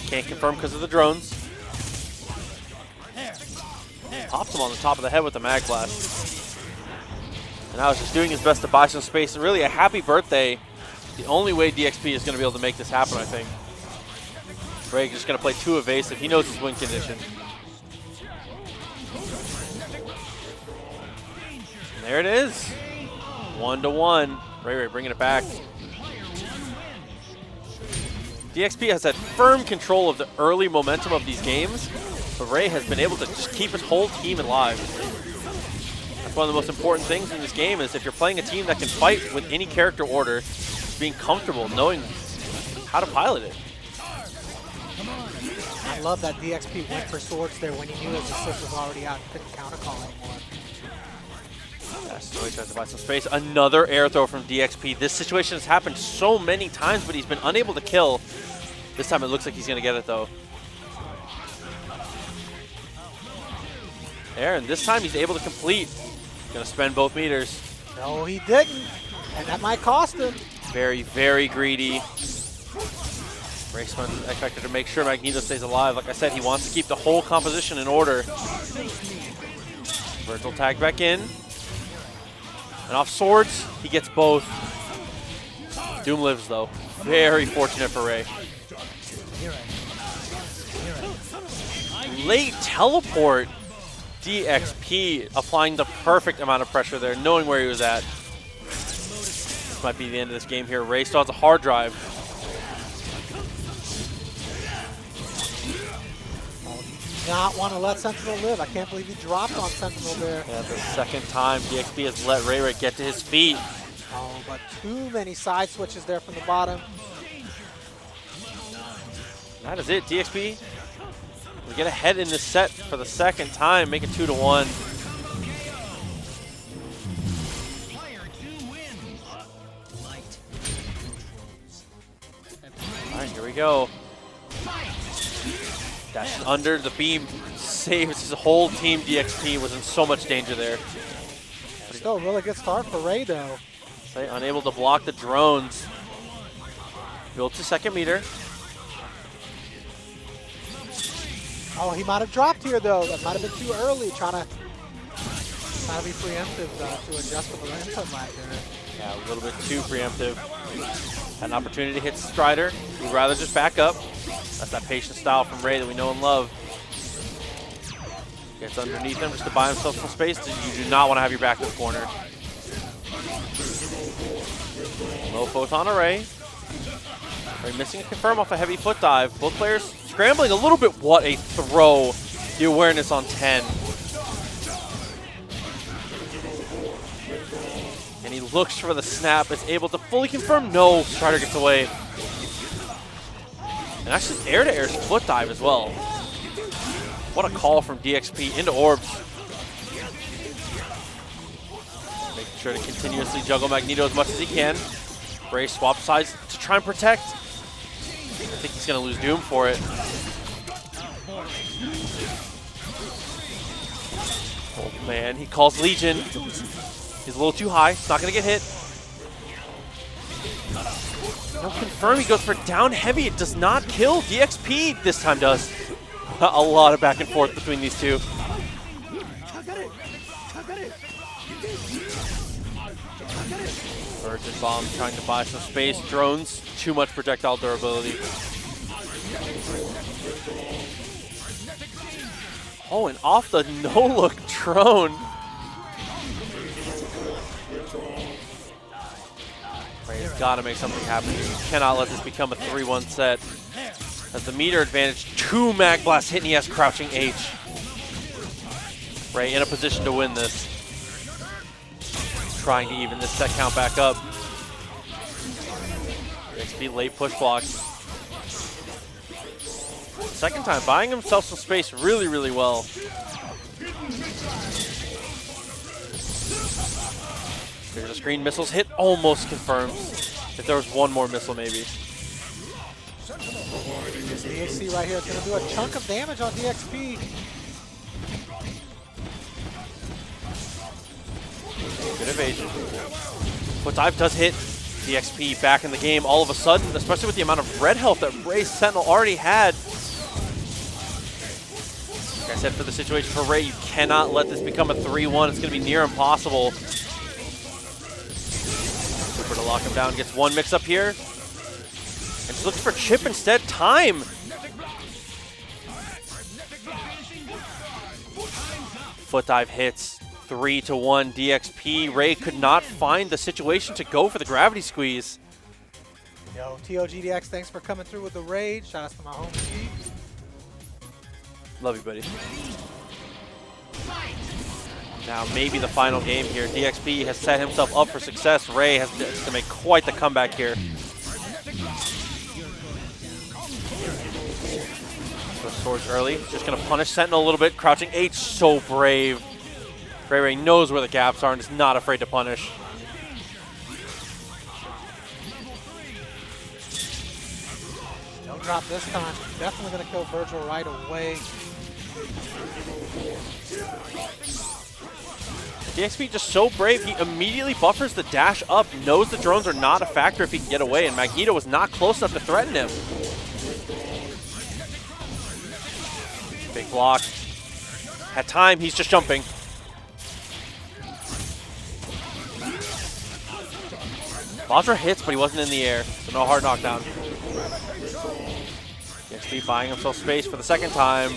Speaker 1: Can't confirm because of the drones. Pops him on the top of the head with the mag blast. And now he's just doing his best to buy some space. And really a happy birthday. The only way DXP is going to be able to make this happen, I think. Ray just going to play too evasive. He knows his win condition. And there it is. 1-1. RayRay bringing it back. DXP has had firm control of the early momentum of these games, but Ray has been able to just keep his whole team alive. That's one of the most important things in this game is if you're playing a team that can fight with any character order, being comfortable, knowing how to pilot it.
Speaker 2: I love that DXP went for swords there when he knew his assist was already out and couldn't counter call anymore.
Speaker 1: Yes, so he tries to buy some space. Another air throw from DXP. This situation has happened so many times, but he's been unable to kill. This time it looks like he's going to get it, though. There, and this time he's able to complete. Going to spend both meters.
Speaker 2: No, he didn't, and that might cost him.
Speaker 1: Very, very greedy. Ray spends XFactory to make sure Magneto stays alive. Like I said, he wants to keep the whole composition in order. Vergil tagged back in. And off swords, he gets both. Doom lives, though. Very fortunate for Ray. Late teleport. DXP applying the perfect amount of pressure there, knowing where he was at. This might be the end of this game here. Ray still has a hard drive.
Speaker 2: Not want to let Sentinel live. I can't believe he dropped on Sentinel there.
Speaker 1: Yeah, the second time DXP has let RayRay get to his feet.
Speaker 2: Oh, but too many side switches there from the bottom.
Speaker 1: That is it, DXP. We get ahead in this set for the second time, make it 2-1. All right, here we go. Dash under the beam, saves his whole team. DXP was in so much danger there.
Speaker 2: Still a really good start for Ray, though.
Speaker 1: Unable to block the drones. Built to second meter.
Speaker 2: Oh, he might have dropped here, though. That might have been too early, trying to be preemptive to adjust for the input lag there.
Speaker 1: Yeah, a little bit too preemptive. Had an opportunity to hit Strider. We'd rather just back up. That's that patient style from Ray that we know and love. Gets underneath him just to buy himself some space. You do not want to have your back to the corner. Low photon array. Ray missing a confirm off a heavy foot dive. Both players scrambling a little bit. What a throw. The awareness on 10. And he looks for the snap. Is able to fully confirm. No. Strider gets away. And actually air-to-air foot dive as well. What a call from DXP into orbs. Making sure to continuously juggle Magneto as much as he can. Ray swap sides to try and protect. I think he's going to lose Doom for it. Oh man, he calls Legion. He's a little too high. It's not going to get hit. No confirm, he goes for down heavy. It does not kill. DXP this time does. A lot of back and forth between these two. Virgin Bomb trying to buy some space. Drones, too much projectile durability. Oh, and off the no-look drone. Ray's got to make something happen. You cannot let this become a 3-1 set. As the meter advantage, 2 Mag Blasts hit, and he has crouching H. Ray in a position to win this. Trying to even this set count back up. XP late push blocks. Second time, buying himself some space really, really well. There's a screen, missiles hit, almost confirms. If there was one more missile, maybe.
Speaker 2: This DHC right here is going to do a chunk of damage on DXP.
Speaker 1: Good evasion. Foot dive does hit. DXP back in the game all of a sudden, especially with the amount of red health that Ray's Sentinel already had. Like I said, for the situation for Ray, you cannot let this become a 3-1. It's going to be near impossible. Super to lock him down. Gets one mix up here. And just looking for chip instead. Time! Foot dive hits. 3-1 DXP. Ray could not find the situation to go for the gravity squeeze.
Speaker 2: Yo, TOGDX, thanks for coming through with the raid. Shout out to my home G.
Speaker 1: Love you, buddy. Now maybe the final game here. DXP has set himself up for success. Ray has to make quite the comeback here. So Swords early. Just going to punish Sentinel a little bit. Crouching H, so brave. RayRay knows where the gaps are and is not afraid to punish.
Speaker 2: Don't drop this time. Definitely going to kill Vergil right away.
Speaker 1: DXP just so brave, he immediately buffers the dash up, knows the drones are not a factor if he can get away, and Magneto was not close enough to threaten him. Big block. At time, he's just jumping. Vajra hits, but he wasn't in the air, so no hard knockdown. DXP buying himself space for the second time.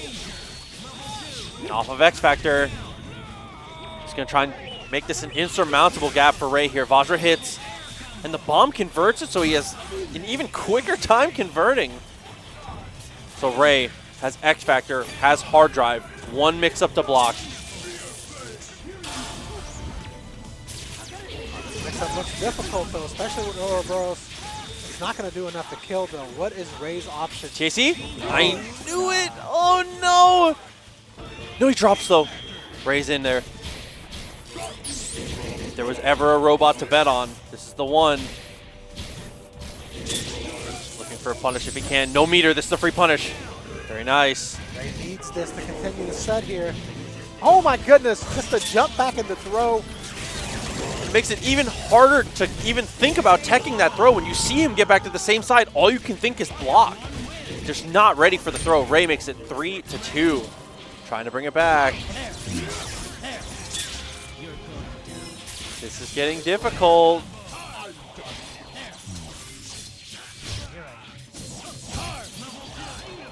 Speaker 1: And off of XFactor. He's going to try and make this an insurmountable gap for Ray here. Vajra hits, and the bomb converts it, so he has an even quicker time converting. So Ray has XFactor, has hard drive, one mix-up to block.
Speaker 2: Mix-up looks difficult, though, especially with Ouroboros. He's not going to do enough to kill, though. What is Ray's option?
Speaker 1: JC? I knew it! Oh, no! No, he drops, though. Ray's in there. If there was ever a robot to bet on, this is the one. Looking for a punish if he can. No meter, this is a free punish. Very nice.
Speaker 2: Ray needs this to continue the set here. Oh my goodness, just a jump back in the throw.
Speaker 1: It makes it even harder to even think about teching that throw. When you see him get back to the same side, all you can think is block. Just not ready for the throw. Ray makes it 3-2. Trying to bring it back. This is getting difficult.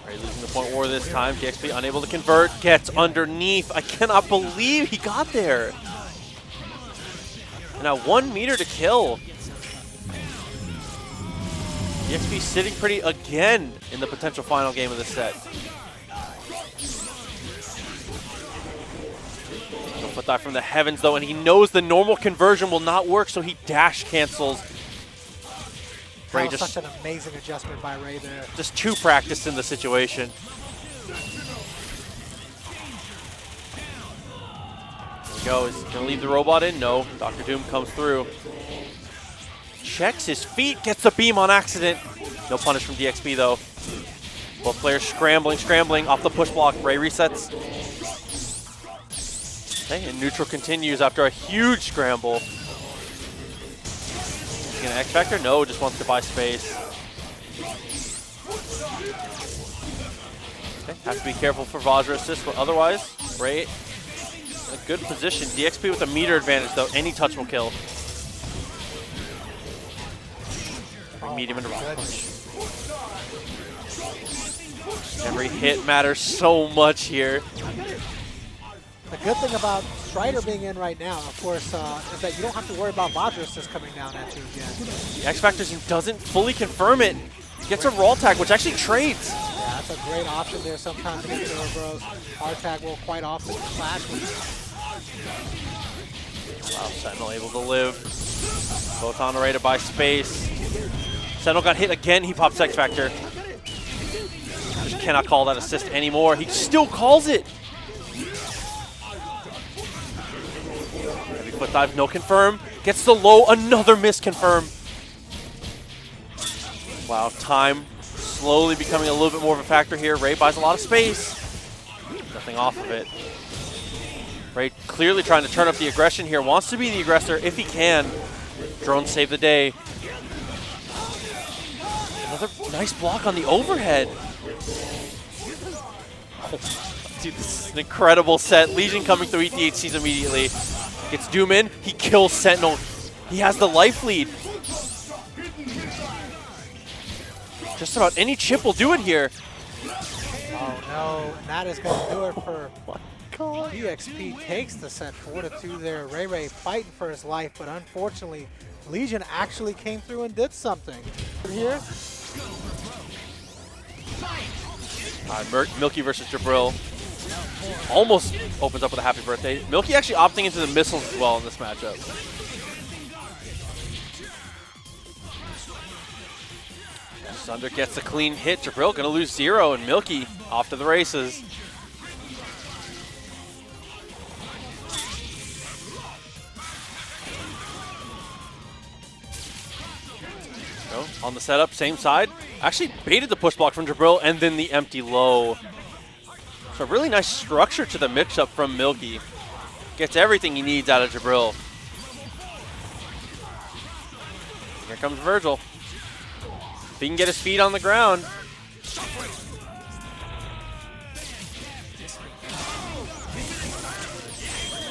Speaker 1: Ray losing the point war this time. DXP unable to convert. Gets underneath. I cannot believe he got there. And now 1 meter to kill. DXP sitting pretty again in the potential final game of the set. No foot dive from the heavens though, and he knows the normal conversion will not work, so he dash cancels.
Speaker 2: That was such an amazing adjustment by Ray there.
Speaker 1: Just too practiced in the situation. There we go. Is he gonna leave the robot in? No. Dr. Doom comes through. Checks his feet, gets the beam on accident. No punish from DXP though. Both players scrambling off the push block. Ray resets. Okay, and neutral continues after a huge scramble. He's gonna XFactor? No, just wants to buy space. Okay, has to be careful for Vajra assist, but otherwise, Ray in a good position. DXP with a meter advantage though, any touch will kill. Medium into rock punch. Every hit matters so much here.
Speaker 2: The good thing about Strider being in right now, of course, is that you don't have to worry about Vajra assist coming down at you again.
Speaker 1: The XFactor doesn't fully confirm it. Gets a roll tag, which actually trades.
Speaker 2: Yeah, that's a great option there sometimes against Ouroboros. Hard tag will quite often clash with you.
Speaker 1: Wow, Sentinel able to live. Both on the way to buy space. Sentinel got hit again, he pops XFactor. Just cannot call that assist anymore. He still calls it. Heavy foot dive, no confirm. Gets the low, another miss confirm. Wow, time slowly becoming a little bit more of a factor here. Ray buys a lot of space. Nothing off of it. Ray clearly trying to turn up the aggression here. Wants to be the aggressor if he can. Drones save the day. Another nice block on the overhead. Oh, dude, this is an incredible set. Legion coming through ETHCs immediately. Gets Doom in. He kills Sentinel. He has the life lead. Just about any chip will do it here.
Speaker 2: Oh no, and that is going to do it for DXP. Takes the set 4-2 there. RayRay fighting for his life, but unfortunately, Legion actually came through and did something. Here.
Speaker 1: Milky versus Jibrill. Almost opens up with a happy birthday. Milky actually opting into the missiles as well in this matchup. Sunder gets the clean hit. Jibrill gonna lose 0, and Milky off to the races. On the setup, same side. Actually baited the push block from Jibrill and then the empty low. So a really nice structure to the mix-up from Milky. Gets everything he needs out of Jibrill. Here comes Vergil. If he can get his feet on the ground.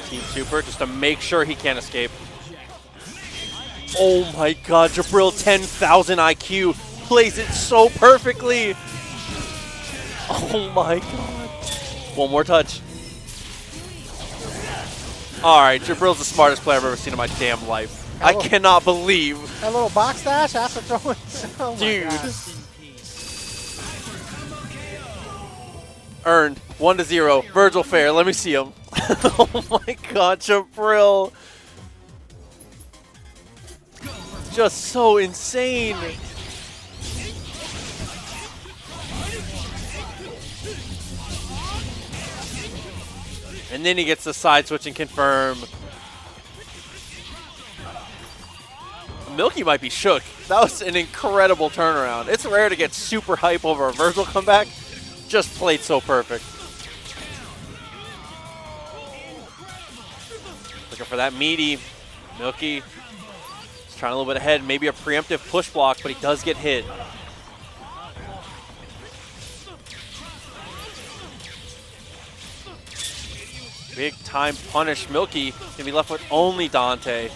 Speaker 1: Team Super just to make sure he can't escape. Oh my god, Jibrill 10,000 IQ plays it so perfectly. Oh my god. One more touch. Alright, Jibrill's the smartest player I've ever seen in my damn life. I cannot believe.
Speaker 2: That little box dash after throwing. Oh
Speaker 1: dude.
Speaker 2: My god.
Speaker 1: Earned 1-0. Vergil fair. Let me see him. Oh my god, Jibrill. Just so insane. And then he gets the side switch and confirm. Milky might be shook. That was an incredible turnaround. It's rare to get super hype over a Vergil comeback. Just played so perfect. Looking for that meaty. Milky is trying a little bit ahead. Maybe a preemptive push block, but he does get hit. Big time punish. Milky gonna be left with only Dante.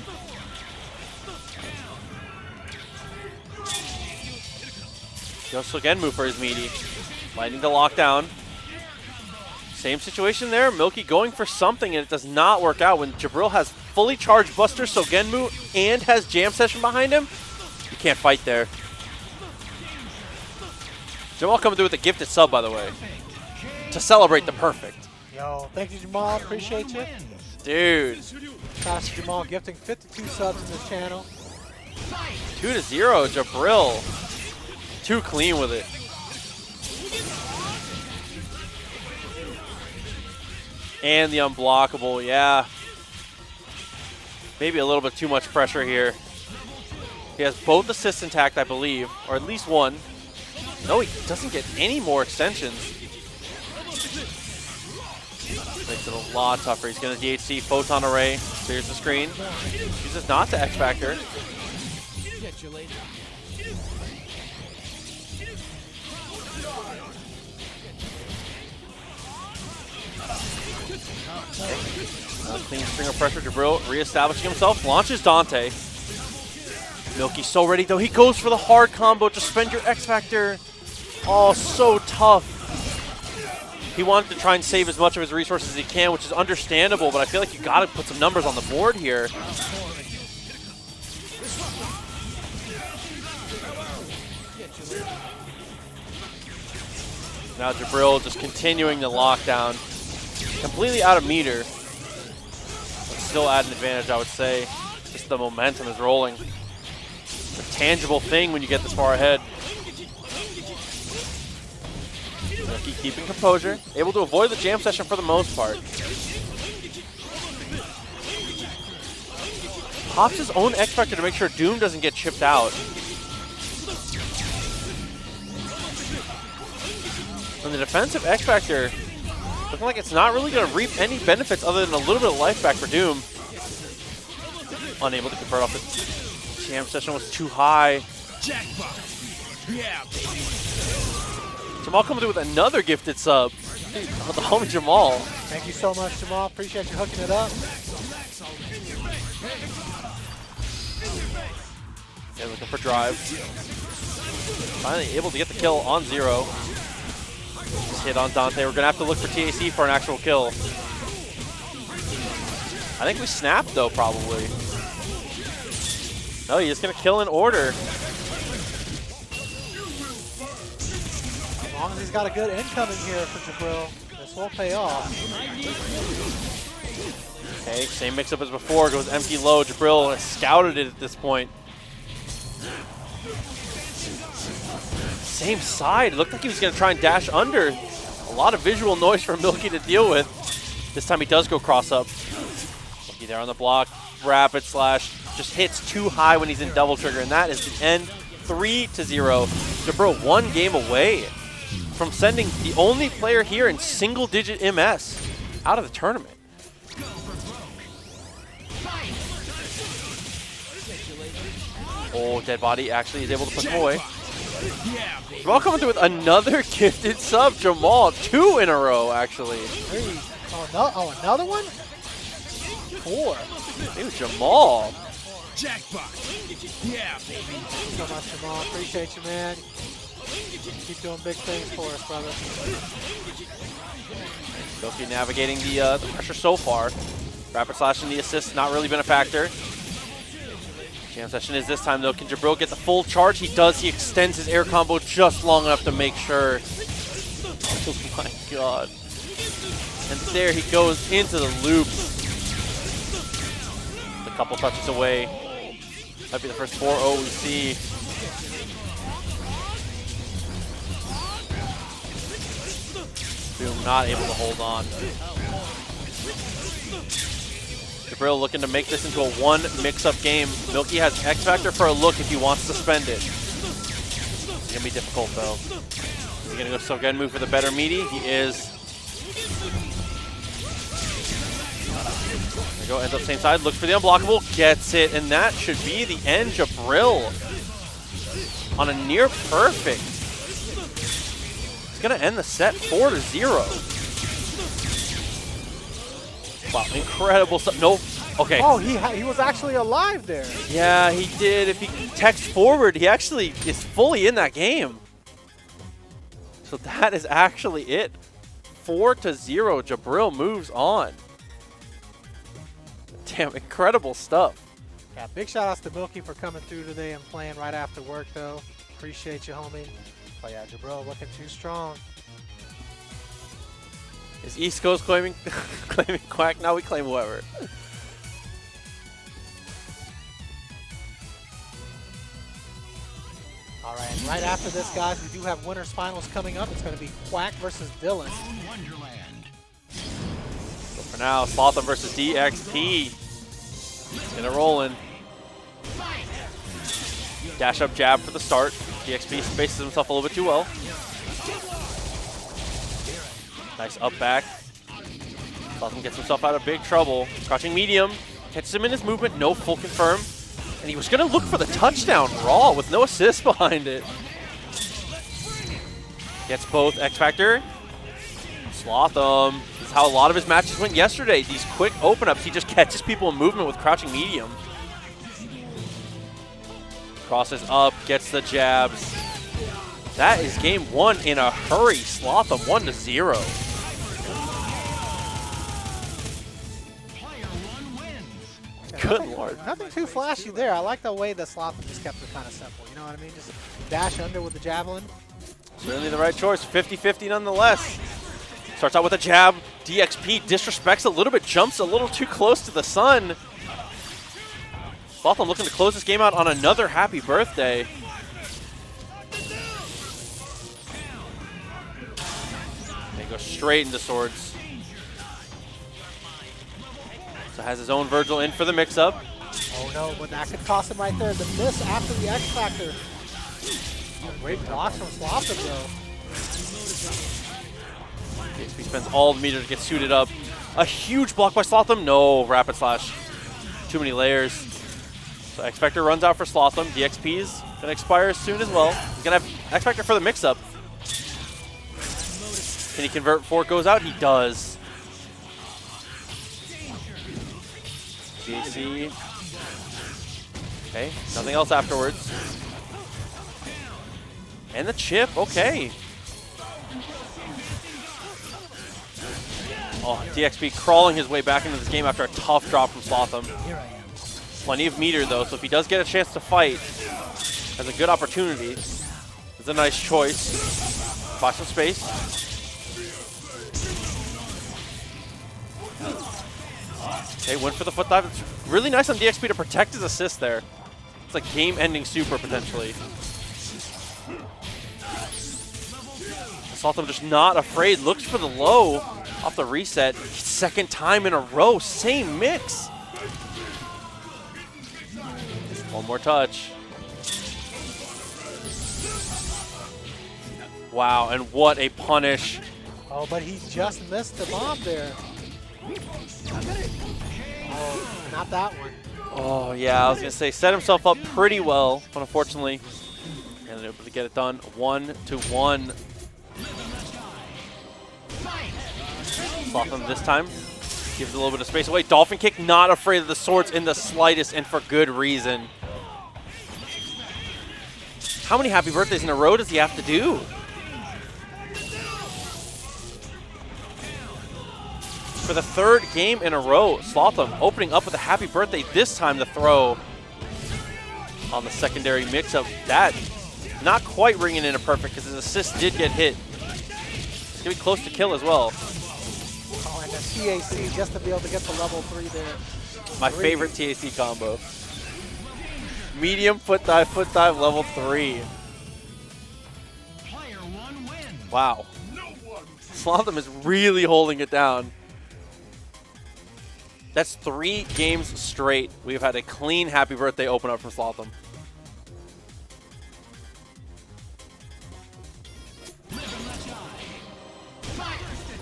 Speaker 1: Just again move for his meaty. Lightning to lockdown. Same situation there. Milky going for something and it does not work out when Jibrill has fully charged Buster Sogenmu and has Jam Session behind him. You can't fight there. Jamal coming through with a gifted sub, by the way, to celebrate the perfect.
Speaker 2: Yo, thank you, Jamal. Appreciate you.
Speaker 1: Dude.
Speaker 2: Shout out to Jamal gifting 52 subs in this channel.
Speaker 1: 2-0, Jibrill. Too clean with it. And the unblockable, yeah. Maybe a little bit too much pressure here. He has both assists intact, I believe, or at least one. No, he doesn't get any more extensions. Makes it a lot tougher. He's going to DHC Photon Array. Clears the screen. Uses not to XFactor. Clean string of pressure. Jibrill reestablishing himself. Launches Dante. Milky so ready though. He goes for the hard combo to spend your XFactor. Oh, so tough. He wanted to try and save as much of his resources as he can, which is understandable, but I feel like you got to put some numbers on the board here. Now Jibrill just continuing the lockdown. Completely out of meter. But still at an advantage, I would say. Just the momentum is rolling. It's a tangible thing when you get this far ahead. Milky keeping composure. Able to avoid the jam session for the most part. Pops his own XFactor to make sure Doom doesn't get chipped out. And the defensive XFactor looking like it's not really going to reap any benefits other than a little bit of life back for Doom. Unable to convert off it. Jam session was too high. Jamal coming through with another gifted sub. Dude, the homie Jamal.
Speaker 2: Thank you so much, Jamal. Appreciate you hooking it up.
Speaker 1: Yeah, looking for drive. Finally able to get the kill on 0. Just hit on Dante. We're going to have to look for TAC for an actual kill. I think we snapped, though, probably. No, he's going to kill in order.
Speaker 2: As long as he's got a good incoming here for Jibrill, this will pay off.
Speaker 1: Okay, same mix-up as before. Goes empty low. Jibrill has scouted it at this point. same side. It looked like he was going to try and dash under. A lot of visual noise for Milky to deal with. This time he does go cross up. Milky there on the block. Rapid slash. Just hits too high when he's in double trigger, and that is the end. 3-0. Jibrill 1 game away from sending the only player here in single-digit MS out of the tournament. Oh, Dead Body actually is able to push him away. Jamal coming through with another gifted sub. Jamal, 2 in a row, actually.
Speaker 2: 3. Oh, another one? 4.
Speaker 1: It was Jamal.
Speaker 3: Jackpot. Yeah, baby.
Speaker 2: Thanks so much, Jamal. Appreciate you, man. Keep doing big things for us, brother.
Speaker 1: Milky navigating the pressure so far. Rapid slash and the assist not really been a factor. Jam session is this time though. Can Jibrill get the full charge? He does. He extends his air combo just long enough to make sure. Oh my god. And there he goes into the loops. A couple touches away. Might be the first 4-0 we see. Boom, not able to hold on. Jibrill looking to make this into a 1 mix-up game. Milky has XFactor for a look if he wants to spend it. It's gonna be difficult though. He's gonna go so good move for the better meaty. He is. There we go, ends up same side, looks for the unblockable, gets it, and that should be the end. Jibrill on a near perfect. He's gonna end the set 4-0. Wow, incredible stuff. Nope. Okay.
Speaker 2: Oh, he was actually alive there.
Speaker 1: Yeah, he did. If he techs forward, he actually is fully in that game. So that is actually it. 4-0. Jibrill moves on. Damn, incredible stuff.
Speaker 2: Yeah, big shout outs to Milky for coming through today and playing right after work, though. Appreciate you, homie. But yeah, Jibrill looking too strong.
Speaker 1: Is East Coast claiming claiming Quack? Now we claim whoever.
Speaker 2: All right, and right after this, guys, we do have winners finals coming up. It's going to be Quack versus Dylan.
Speaker 1: So for now, Slotham versus DXP. It's gonna roll in. Dash up jab for the start. DXP spaces himself a little bit too well. Nice up back. Slotham gets himself out of big trouble. Crouching medium. Catches him in his movement. No full confirm. And he was going to look for the touchdown raw with no assist behind it. Gets both XFactor. Slotham. This is how a lot of his matches went yesterday. These quick open-ups. He just catches people in movement with crouching medium. Crosses up. Gets the jabs. That is game 1 in a hurry. Slotham 1-0. Good lord.
Speaker 2: Nothing too flashy there. I like the way that Slotham just kept it kind of simple. You know what I mean? Just dash under with the javelin.
Speaker 1: Certainly the right choice. 50-50 nonetheless. Starts out with a jab. DXP disrespects a little bit, jumps a little too close to the sun. Slotham looking to close this game out on another happy birthday. They go straight into swords. So has his own Vergil in for the mix-up.
Speaker 2: Oh no, but that could cost him right there. The miss after the X-Factor. Oh, great blocks from Slotham though.
Speaker 1: DXP spends all the meter to get suited up. A huge block by Slotham. No, rapid slash. Too many layers. So XFactor runs out for Slotham. DXP is going to expire soon as well. He's going to have XFactor for the mix-up. Can he convert before it goes out? He does. JC. Okay, nothing else afterwards. And the chip, okay. Oh, DXP crawling his way back into this game after a tough drop from Slotham. Plenty of meter though, so if he does get a chance to fight, has a good opportunity. It's a nice choice. Buy some space. Okay, went for the foot dive. It's really nice on DXP to protect his assist there. It's like game-ending super potentially. Slotham just not afraid. Looks for the low off the reset. Second time in a row. Same mix. One more touch. Wow, and what a punish.
Speaker 2: Oh, but he just missed the bomb there. Oh, not that one.
Speaker 1: Oh, yeah, I was going to say, set himself up pretty well, but unfortunately, ended able to get it done 1-1. Slotham this time gives a little bit of space away. Dolphin kick, not afraid of the swords in the slightest, and for good reason. How many happy birthdays in a row does he have to do? For the third game in a row, Slotham opening up with a happy birthday. This time the throw on the secondary mix-up. That not quite ringing in a perfect because his assist did get hit. It's going to be close to kill as well.
Speaker 2: Oh, and the TAC just to be able to get the level 3 there.
Speaker 1: My favorite TAC combo. Medium foot dive, level 3. Wow. Slotham is really holding it down. That's 3 games straight. We've had a clean happy birthday open up from Slotham.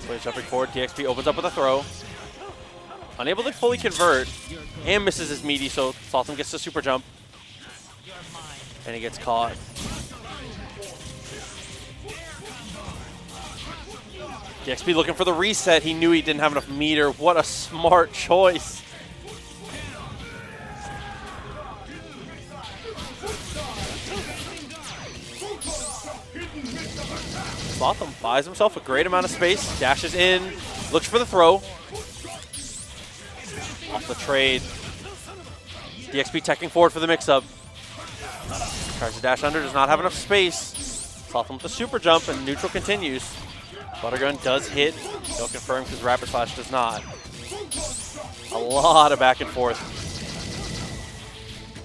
Speaker 1: So jumping forward, DXP opens up with a throw. Unable to fully convert and misses his meaty, so Slotham gets the super jump. And he gets caught. DXP looking for the reset. He knew he didn't have enough meter. What a smart choice. Slotham buys himself a great amount of space, dashes in, looks for the throw. Off the trade. DXP teching forward for the mix-up. Tries to dash under, does not have enough space. Slotham with the super jump, and neutral continues. Buttergun does hit. No confirm because Rapid Slash does not. A lot of back and forth.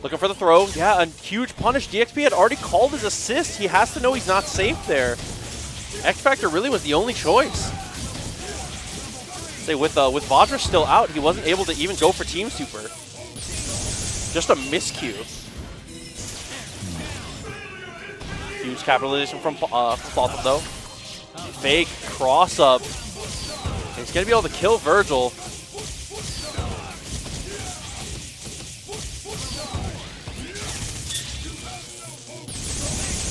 Speaker 1: Looking for the throw. Yeah, a huge punish. DXP had already called his assist. He has to know he's not safe there. XFactory really was the only choice. Say with Vajra still out, he wasn't able to even go for Team Super. Just a miscue. Huge capitalization from Slotham though. Fake cross up. He's gonna be able to kill Vergil.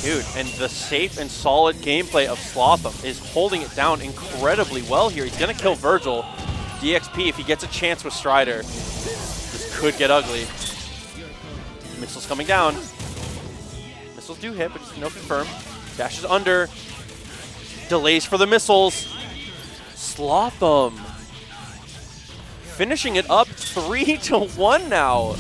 Speaker 1: Dude, and the safe and solid gameplay of Slotham is holding it down incredibly well here. He's gonna kill Vergil. DXP, if he gets a chance with Strider, this could get ugly. Missiles coming down. Missiles do hit, but no confirm. Dashes under. Delays for the missiles. Slotham finishing it up 3-1 now.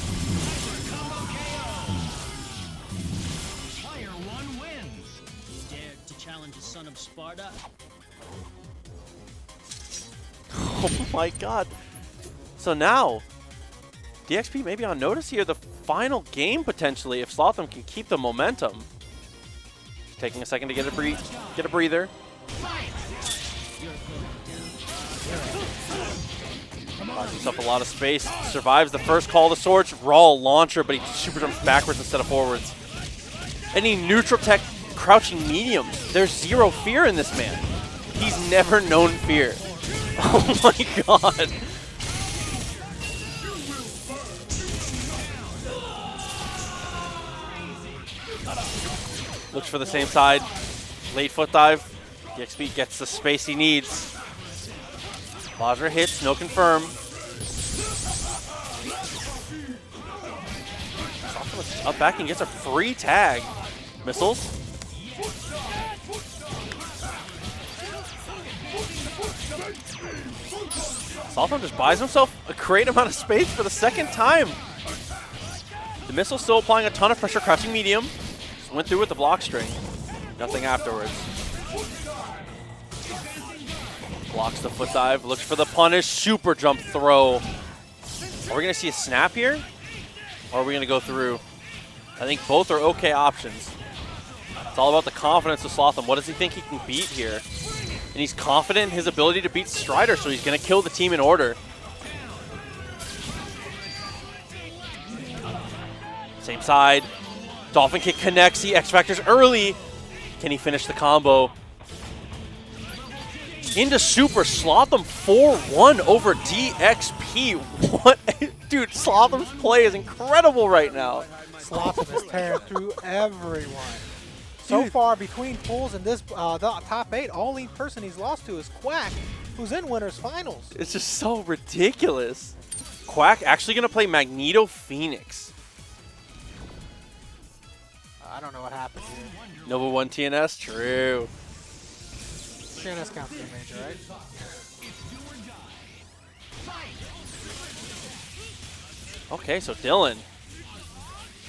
Speaker 1: Oh my god. So now, DXP maybe on notice here, the final game potentially if Slotham can keep the momentum. Taking a second to get a breather. Buys himself a lot of space. Survives the first call to swords. Raw launcher, but he super jumps backwards instead of forwards. Any neutral tech crouching mediums. There's zero fear in this man. He's never known fear. Oh my god. Looks for the same side. Late foot dive. DXP gets the space he needs. Vajra hits, no confirm. Up back and gets a free tag. Missiles. Slotham just buys himself a great amount of space for the second time. The missile still applying a ton of pressure, crouching medium. Just went through with the block string. Nothing afterwards. Blocks the foot dive, looks for the punish, super jump throw. Are we gonna see a snap here? Or are we gonna go through? I think both are okay options. It's all about the confidence of Slotham. What does he think he can beat here? And he's confident in his ability to beat Strider, so he's going to kill the team in order. Same side. Dolphin kick connects. The X-Factor's early. Can he finish the combo? Into Super. Slotham 4-1 over DXP. What? Dude, Slotham's play is incredible right now.
Speaker 2: Slotham is tearing through everyone. So far, between pools and this the top 8, only person he's lost to is Quack, who's in winners finals.
Speaker 1: It's just so ridiculous. Quack actually going to play Magneto Phoenix.
Speaker 2: I don't know what happened here.
Speaker 1: Nova 1 TNS? True.
Speaker 2: TNS counts as a major, right?
Speaker 1: Okay, so Dylan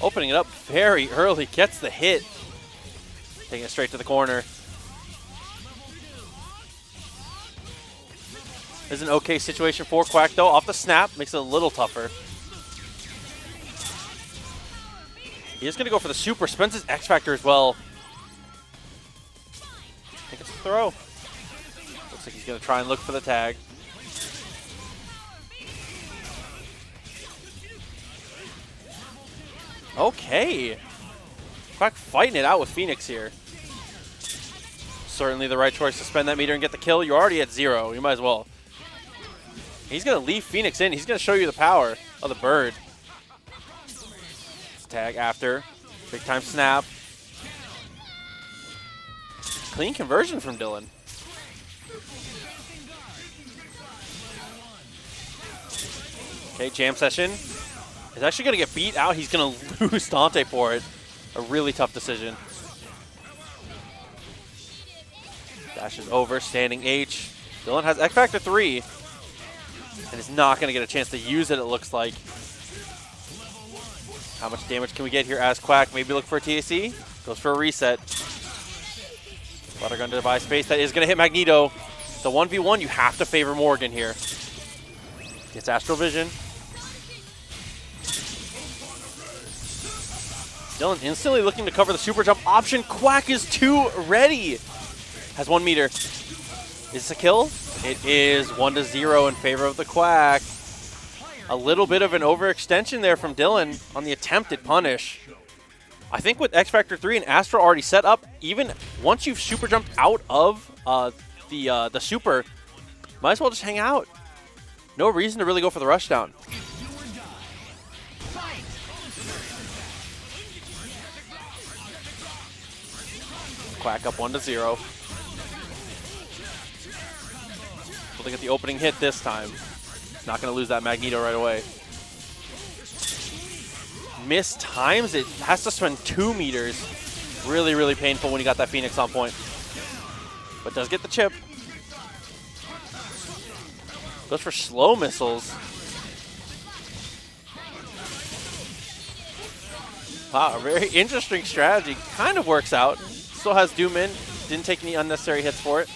Speaker 1: opening it up very early, gets the hit. Taking it straight to the corner. This is an okay situation for Quack, though. Off the snap, makes it a little tougher. He is going to go for the super. Spends his X Factor as well. I think it's a throw. Looks like he's going to try and look for the tag. Okay. Quack fighting it out with Phoenix here. Certainly the right choice to spend that meter and get the kill. You're already at 0. You might as well. He's going to leave Phoenix in. He's going to show you the power of the bird. Tag after. Big time snap. Clean conversion from Dylan. Okay, jam session. He's actually going to get beat out. He's going to lose Dante for it. A really tough decision. Dashes over, standing H. Dylan has X Factor 3. And is not going to get a chance to use it, it looks like. How much damage can we get here as Quack? Maybe look for a TAC. Goes for a reset. Gun to buy space. That is going to hit Magneto. The 1v1, you have to favor Morrigan here. Gets Astral Vision. Dylan instantly looking to cover the super jump option. Quack is too ready. Has 1 meter. Is this a kill? It is 1-0 in favor of the Quack. A little bit of an overextension there from Dylan on the attempted punish. I think with X Factor 3 and Astro already set up, even once you've super jumped out of the super, might as well just hang out. No reason to really go for the rushdown. Quack up 1-0. We'll get the opening hit this time. Not going to lose that Magneto right away. Miss times it. Has to spend 2 meters. Really, really painful when you got that Phoenix on point. But does get the chip. Goes for slow missiles. Wow, a very interesting strategy. Kind of works out. Still has Doom in. Didn't take any unnecessary hits for it.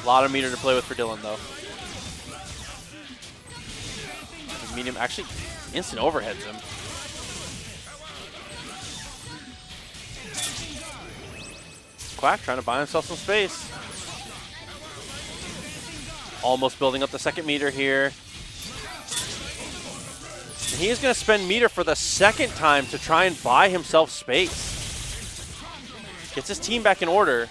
Speaker 1: A lot of meter to play with for Dylan, though. Medium actually instant overheads him. Quack trying to buy himself some space. Almost building up the 2nd meter here. And he is going to spend meter for the 2nd time to try and buy himself space. Gets his team back in order.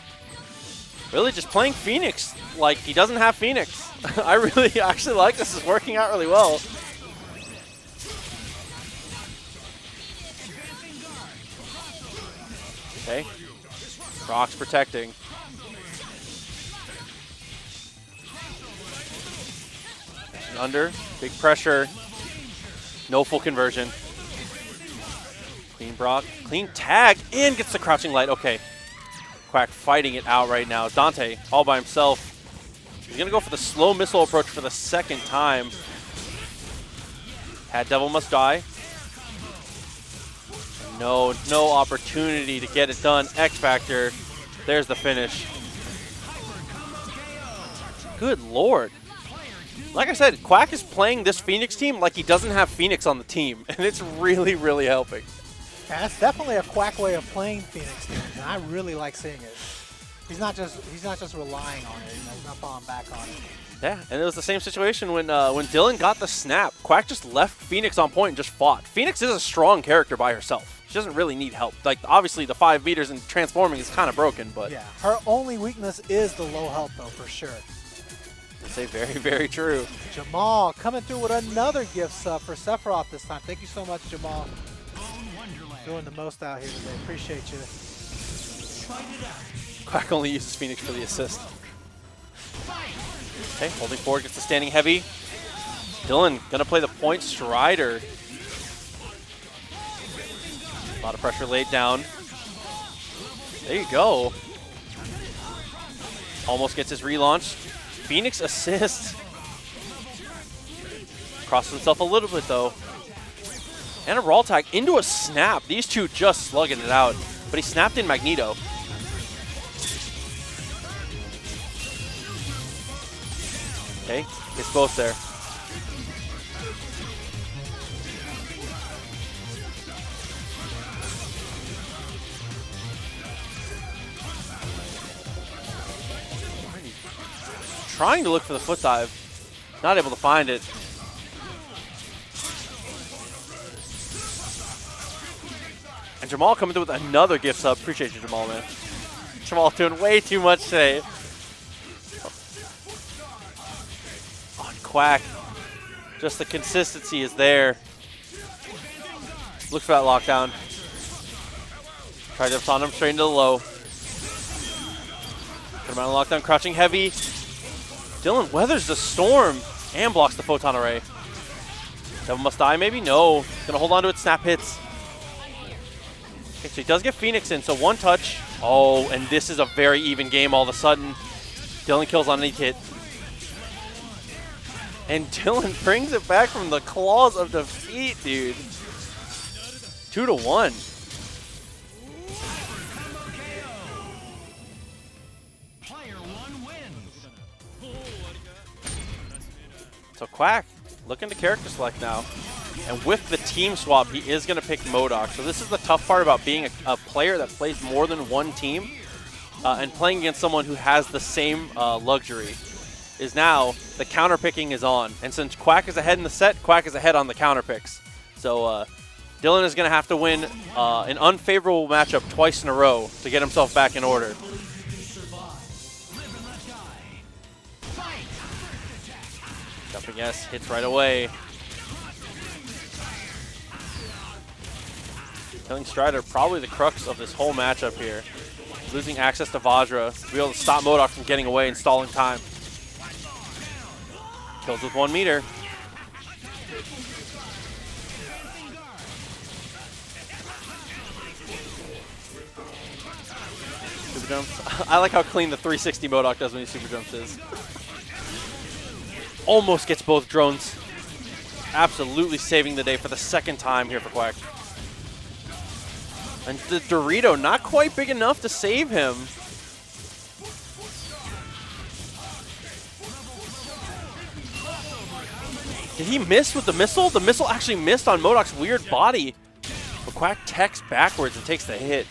Speaker 1: Really just playing Phoenix like he doesn't have Phoenix. I really actually like this. Is working out really well. Okay. Rock's protecting. Under. Big pressure. No full conversion. Clean Brock. Clean tag. And gets the crouching light. Okay. Quack fighting it out right now. Dante all by himself. He's going to go for the slow missile approach for the 2nd time. Hat Devil must die. No opportunity to get it done. X Factor. There's the finish. Good lord. Like I said, Quack is playing this Phoenix team like he doesn't have Phoenix on the team. And it's really, really helping.
Speaker 2: Yeah, that's definitely a Quack way of playing Phoenix, dude, and I really like seeing it. He's not just relying on it. He's not falling back on it.
Speaker 1: Yeah, and it was the same situation when Dylan got the snap. Quack just left Phoenix on point and just fought. Phoenix is a strong character by herself. She doesn't really need help. Like, obviously, the 5 meters and transforming is kind of broken, but...
Speaker 2: Yeah, her only weakness is the low health, though, for sure.
Speaker 1: I'd say very, very true.
Speaker 2: Jamal coming through with another gift sub for Sephiroth this time. Thank you so much, Jamal. Doing the most out here today. Appreciate you.
Speaker 1: Quack only uses Phoenix for the assist. Okay, holding forward, gets the standing heavy. Dylan gonna play the point Strider. A lot of pressure laid down. There you go. Almost gets his relaunch. Phoenix assists. Crosses himself a little bit though. And a raw tag into a snap. These two just slugging it out. But he snapped in Magneto. Okay, gets both there. Trying to look for the foot dive. Not able to find it. And Jamal coming through with another gift sub. Appreciate you, Jamal, man. Jamal doing way too much today. On Quack. Just the consistency is there. Look for that lockdown. Try to on him straight into the low. Put him on lockdown, crouching heavy. Dylan weathers the storm and blocks the photon array. Devil must die, maybe? No. Gonna hold on to it, snap hits. Okay, so he does get Phoenix in, so one touch. Oh, and this is a very even game all of a sudden. Dylan kills on any hit. And Dylan brings it back from the claws of defeat, dude. 2-1. So Quack looking to character select now. And with the team swap, he is going to pick MODOK. So this is the tough part about being a player that plays more than one team and playing against someone who has the same luxury. Is now the counter picking is on. And since Quack is ahead in the set, Quack is ahead on the counter picks. So Dylan is going to have to win an unfavorable matchup twice in a row to get himself back in order. Jumping S, hits right away. Killing Strider, probably the crux of this whole matchup here. Losing access to Vajra to be able to stop MODOK from getting away and stalling time. Kills with 1 meter. Super jumps. I like how clean the 360 MODOK does when he super jumps is. Almost gets both drones. Absolutely saving the day for the second time here for Quack. And the Dorito not quite big enough to save him. Did he miss with the missile? The missile actually missed on MODOK's weird body. But Quack techs backwards and takes the hit.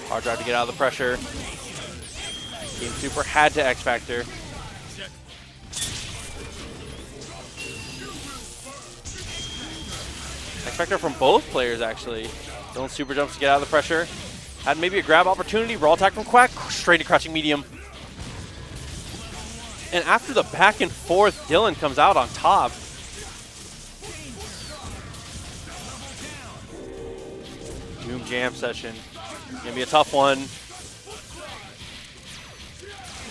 Speaker 1: Hard drive to get out of the pressure. Team Super had to XFactor. XFactor from both players, actually. Dylan super jumps to get out of the pressure. Had maybe a grab opportunity. Raw attack from Quack. Straight to crouching medium. And after the back and forth, Dylan comes out on top. Doom jam session. Gonna be a tough one.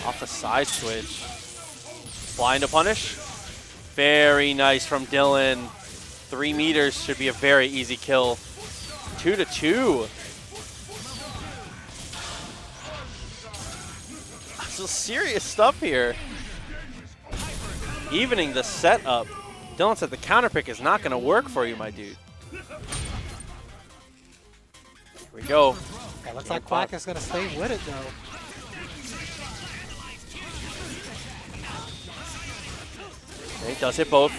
Speaker 1: Off the side switch. Flying to punish. Very nice from Dylan. 3 meters should be a very easy kill. 2-2. Some serious stuff here. Evening the setup. Dylan said the counter pick is not going to work for you, my dude. Here we go.
Speaker 2: Yeah, looks like Quack is going to stay with it, though.
Speaker 1: Okay, does hit both.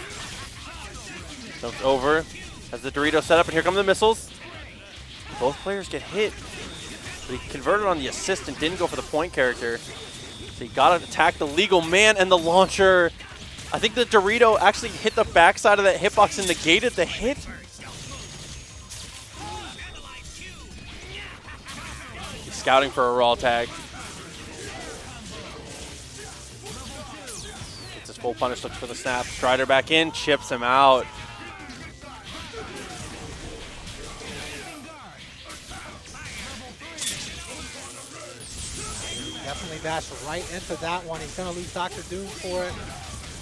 Speaker 1: Jumps over. Has the Dorito set up, and here come the missiles. Both players get hit. But he converted on the assist and didn't go for the point character. So he got to attack the legal man and the launcher. I think the Dorito actually hit the backside of that hitbox and negated the hit. He's scouting for a raw tag. Gets his full punish, looks for the snap. Strider back in, chips him out.
Speaker 2: Definitely dashed right into that one. He's going to lose Dr. Doom for it.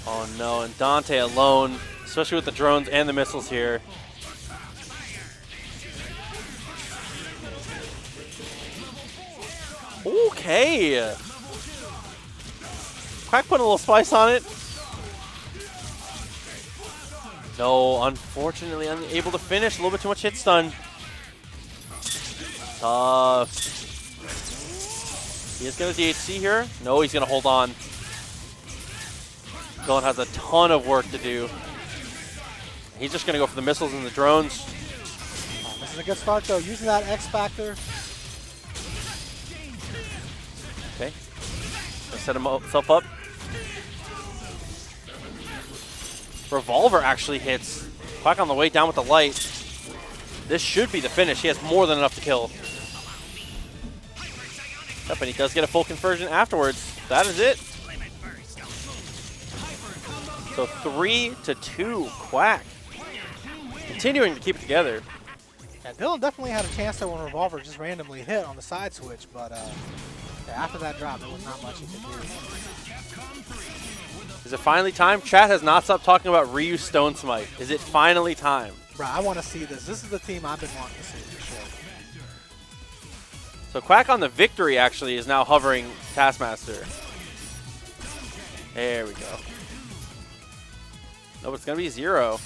Speaker 1: Oh no, and Dante alone, especially with the drones and the missiles here. Okay. Quack putting a little spice on it. No, unfortunately unable to finish. A little bit too much hit stun. Tough. He is going to DHC here. No, he's going to hold on. Dylan has a ton of work to do. He's just going to go for the missiles and the drones.
Speaker 2: Oh, this is a good start, though. Using that X Factor.
Speaker 1: Okay. Gonna set himself up. Revolver actually hits. Quack on the way down with the light. This should be the finish. He has more than enough to kill. Yep, and he does get a full conversion afterwards. That is it. So 3-2, Quack. Continuing to keep it together.
Speaker 2: Yeah, Dylan definitely had a chance there when Revolver just randomly hit on the side switch, but yeah, after that drop, there was not much he could do.
Speaker 1: Is it finally time? Chat has not stopped talking about Ryu Stone Smite. Is it finally time?
Speaker 2: Bro, I want to see this. This is the team I've been wanting to see for sure.
Speaker 1: So Quack on the victory actually is now hovering Taskmaster. There we go. Nope, it's going to be 0.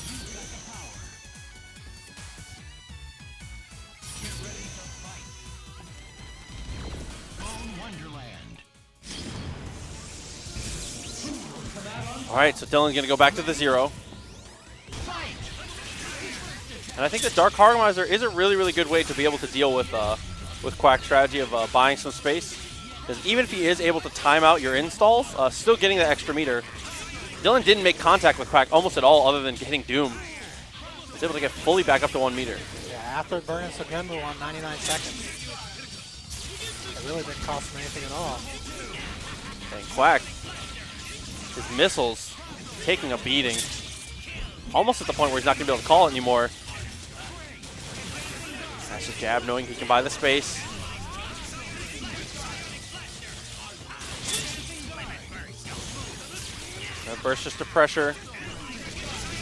Speaker 1: All right, so Dylan's going to go back to the 0. And I think the Dark Harmonizer is a really, really good way to be able to deal with Quack's strategy of buying some space. Because even if he is able to time out your installs, still getting that extra meter. Dylan didn't make contact with Quack almost at all other than hitting Doom. He's able to get fully back up to 1 meter.
Speaker 2: Yeah, after burning Sugenmu on 99 seconds. It really didn't cost him anything at all.
Speaker 1: And Quack, his missiles taking a beating. Almost at the point where he's not going to be able to call it anymore. That's a jab, knowing he can buy the space. That burst just to pressure.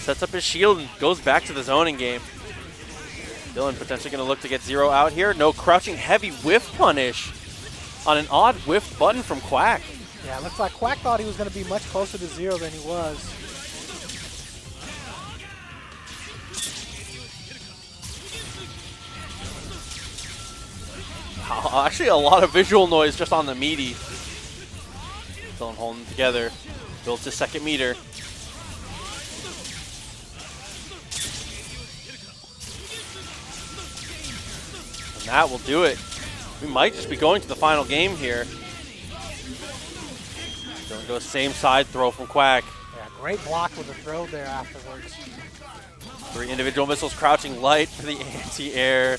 Speaker 1: Sets up his shield and goes back to the zoning game. Dylan potentially going to look to get 0 out here. No, crouching heavy whiff punish on an odd whiff button from Quack.
Speaker 2: Yeah, it looks like Quack thought he was going to be much closer to 0 than he was.
Speaker 1: Actually, a lot of visual noise just on the meaty. Dylan holding together. Builds his second meter. And that will do it. We might just be going to the final game here. Dylan goes same side throw from Quack.
Speaker 2: Yeah, great block with the throw there afterwards.
Speaker 1: 3 individual missiles crouching light for the anti-air.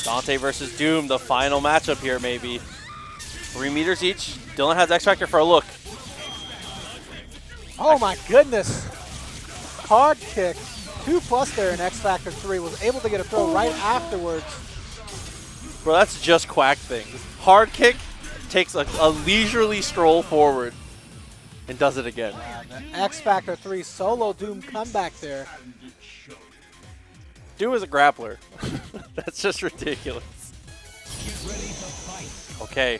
Speaker 1: Dante versus Doom, the final matchup here maybe. 3 meters each. Dylan has X-Factor for a look.
Speaker 2: Oh my goodness. Hard kick. 2+ there in X-Factor 3. Was able to get a throw right afterwards.
Speaker 1: Bro, that's just Quack thing. Hard kick takes a leisurely stroll forward and does it again.
Speaker 2: The X-Factor 3 solo Doom comeback there.
Speaker 1: Doom is a grappler. That's just ridiculous. Okay.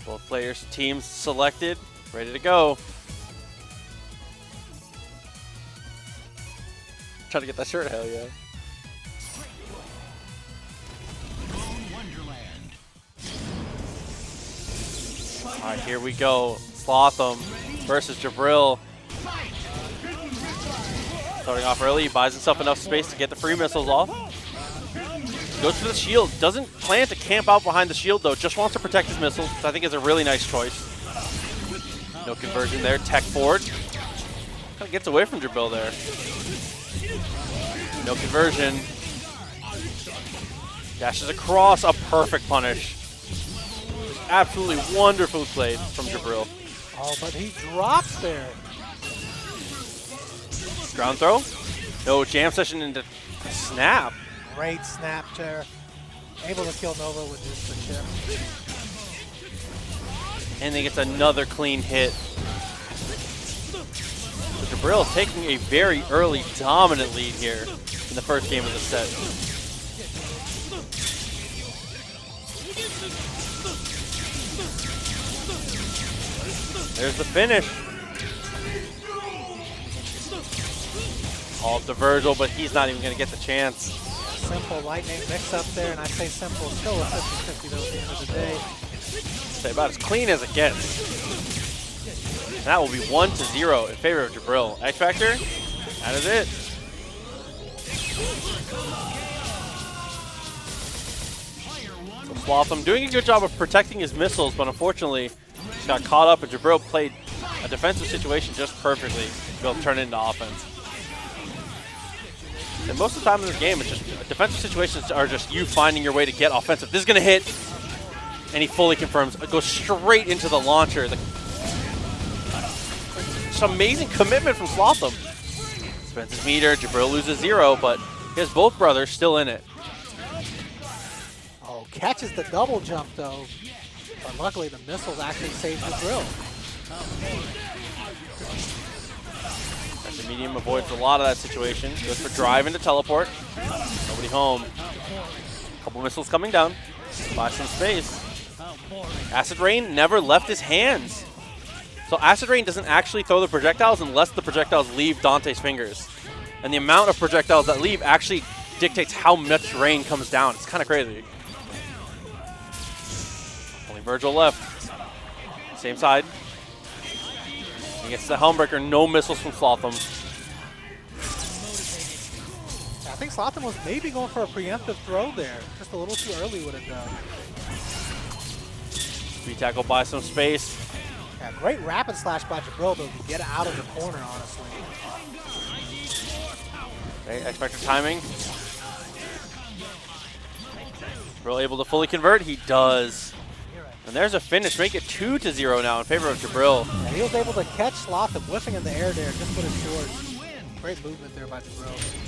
Speaker 1: Both players, teams selected, ready to go. Trying to get that shirt, hell yeah. All right, here we go. Slotham versus Jibrill. Starting off early, he buys himself enough space to get the free missiles off. Goes for the shield. Doesn't plan to camp out behind the shield, though. Just wants to protect his missiles, which I think is a really nice choice. No conversion there. Tech forward. Kind of gets away from Jibrill there. No conversion. Dashes across. A perfect punish. Absolutely wonderfully played from Jibrill.
Speaker 2: Oh, but he drops there.
Speaker 1: Ground throw. No, jam session into snap.
Speaker 2: Great snap there. Able to kill Nova with just the chip.
Speaker 1: And he gets another clean hit. So Jibrill taking a very early dominant lead here in the first game of the set. There's the finish. All up to Vergil, but he's not even going to get the chance.
Speaker 2: Simple lightning mix up there, and I say simple, still a 50-50 though at the end of the day.
Speaker 1: Say about as clean as it gets. And that will be 1-0 in favor of Jibrill. XFactor, that is it. So Slotham doing a good job of protecting his missiles, but unfortunately, just got caught up, and Jibrill played a defensive situation just perfectly to be able to turn it into offense. And most of the time in this game, it's just defensive situations are just you finding your way to get offensive. This is going to hit, and he fully confirms. It goes straight into the launcher. Just amazing commitment from Slotham. Spends his meter. Jibrill loses 0, but he has both brothers still in it.
Speaker 2: Oh, catches the double jump though. But luckily the missiles actually saved Jibrill.
Speaker 1: The medium avoids a lot of that situation. Goes for drive into teleport. Nobody home. Couple missiles coming down. Buy some space. Acid Rain never left his hands. So Acid Rain doesn't actually throw the projectiles unless the projectiles leave Dante's fingers. And the amount of projectiles that leave actually dictates how much rain comes down. It's kind of crazy. Only Vergil left. Same side. He gets the Helmbreaker, no missiles from Slotham.
Speaker 2: I think Slotham was maybe going for a preemptive throw there. Just a little too early would have done.
Speaker 1: Speed tackle by some space.
Speaker 2: Yeah, great rapid slash by Jibrill though to get out of the corner, honestly.
Speaker 1: Okay, XFactor timing. Jibrill able to fully convert? He does. And there's a finish, make it 2-0 now in favor of Jibrill.
Speaker 2: Yeah, he was able to catch Slotham whiffing in the air there just with his shorts. Great movement there by Jibrill.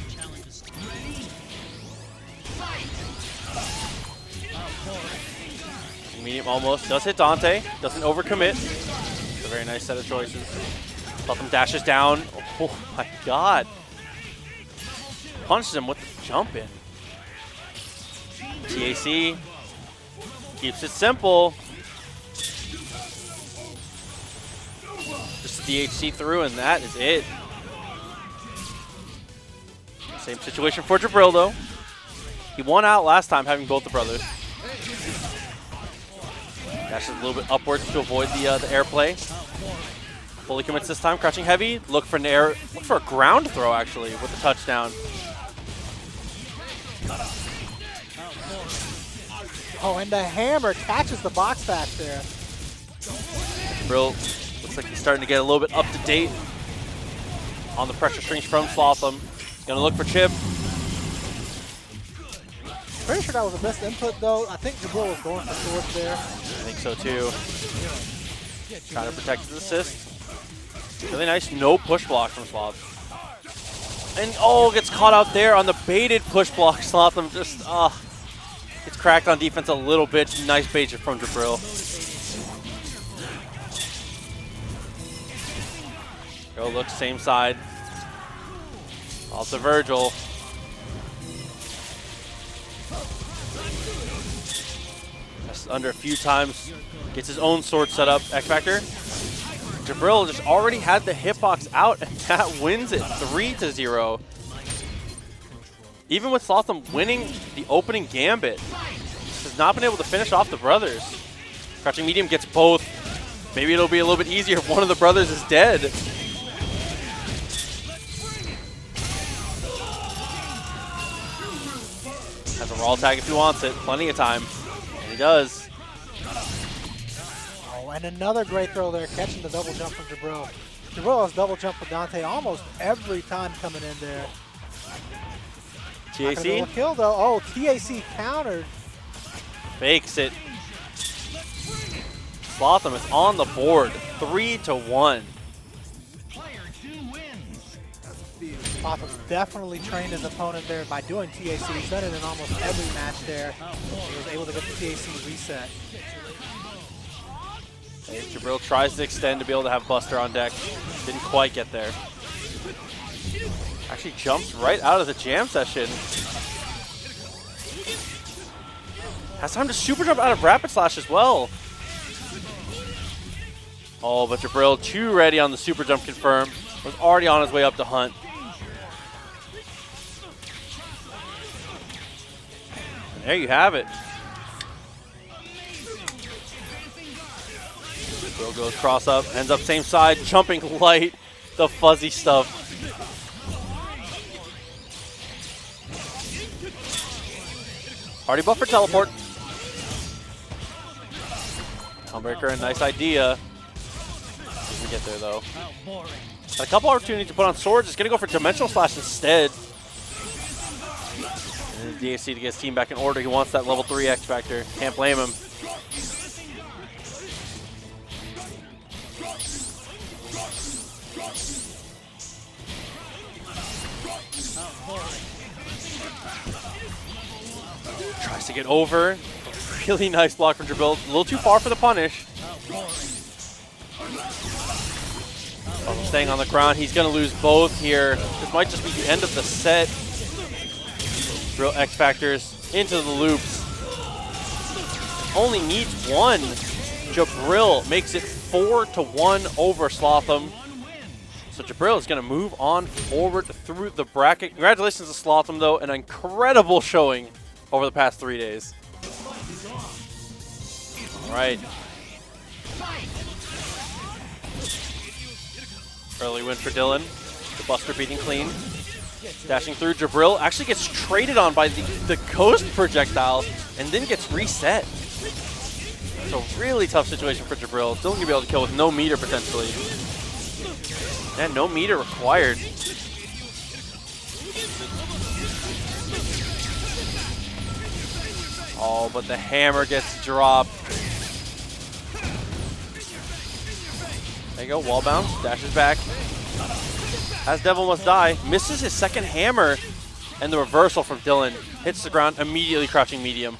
Speaker 1: Medium almost does hit Dante, doesn't overcommit. It's a very nice set of choices. Slotham dashes down. Oh my god. Punches him with the jump in. TAC keeps it simple. Just DHC through, and that is it. Same situation for Jibrill, though. He won out last time, having both the brothers. Dashes a little bit upwards to avoid the airplay. Fully commits this time, crouching heavy. Look for an air, look for a ground throw actually with the touchdown.
Speaker 2: Oh, and the hammer catches the box back there.
Speaker 1: Jibrill looks like he's starting to get a little bit up to date on the pressure strings from Slotham. He's gonna look for chip.
Speaker 2: Pretty sure that was the best input though. I think Jibrill was going for swords there.
Speaker 1: I think so too. Trying to protect his assist. Really nice no push block from Slotham. And oh, gets caught out there on the baited push block. Slotham just gets cracked on defense a little bit. Nice bait from Jibrill. Go look same side. Off to Vergil. Just under a few times. Gets his own sword set up. XFactor. Jibrill just already had the hitbox out, and that wins it 3-0. Even with Slotham winning the opening gambit, has not been able to finish off the brothers. Crouching medium gets both. Maybe it'll be a little bit easier if one of the brothers is dead. Has a raw tag if he wants it. Plenty of time. And he does.
Speaker 2: Oh, and another great throw there, catching the double jump from Jibrill. Jibrill has double jump with Dante almost every time coming in there.
Speaker 1: TAC?
Speaker 2: Kill though. Oh, TAC countered.
Speaker 1: Fakes it. Slotham is on the board. 3-1.
Speaker 2: Slotham definitely trained his opponent there by doing TAC. He's done it in almost every match there. He was able to get the TAC reset.
Speaker 1: Jibrill tries to extend to be able to have Buster on deck. Didn't quite get there. Actually jumps right out of the jam session. Has time to super jump out of Rapid Slash as well. Oh, but Jibrill too ready on the super jump confirm. Was already on his way up to Hunt. And there you have it. Jibrill goes cross up, ends up same side, jumping light, the fuzzy stuff. Party buffer teleport. Humbreaker, a nice idea. Doesn't get there though. Got a couple opportunities to put on swords. It's gonna go for Dimensional Slash instead. And the DAC to get his team back in order. He wants that level 3 X Factor. Can't blame him. Tries to get over. Really nice block from Jibrill. A little too far for the punish. Staying on the ground. He's going to lose both here. This might just be the end of the set. Jibrill X Factors into the loops. Only needs one. Jibrill makes it 4-1 over Slotham. So Jibrill is going to move on forward through the bracket. Congratulations to Slotham, though. An incredible showing over the past 3 days. All right. Early win for Dylan. The Buster beating clean. Dashing through. Jibrill actually gets traded on by the Ghost projectile and then gets reset. It's a really tough situation for Jibrill. Dylan gonna be able to kill with no meter potentially. And no meter required. Oh, but the hammer gets dropped. There you go, wall bounce, dashes back. As Devil Must Die, misses his second hammer, and the reversal from Dylan hits the ground, immediately crouching medium.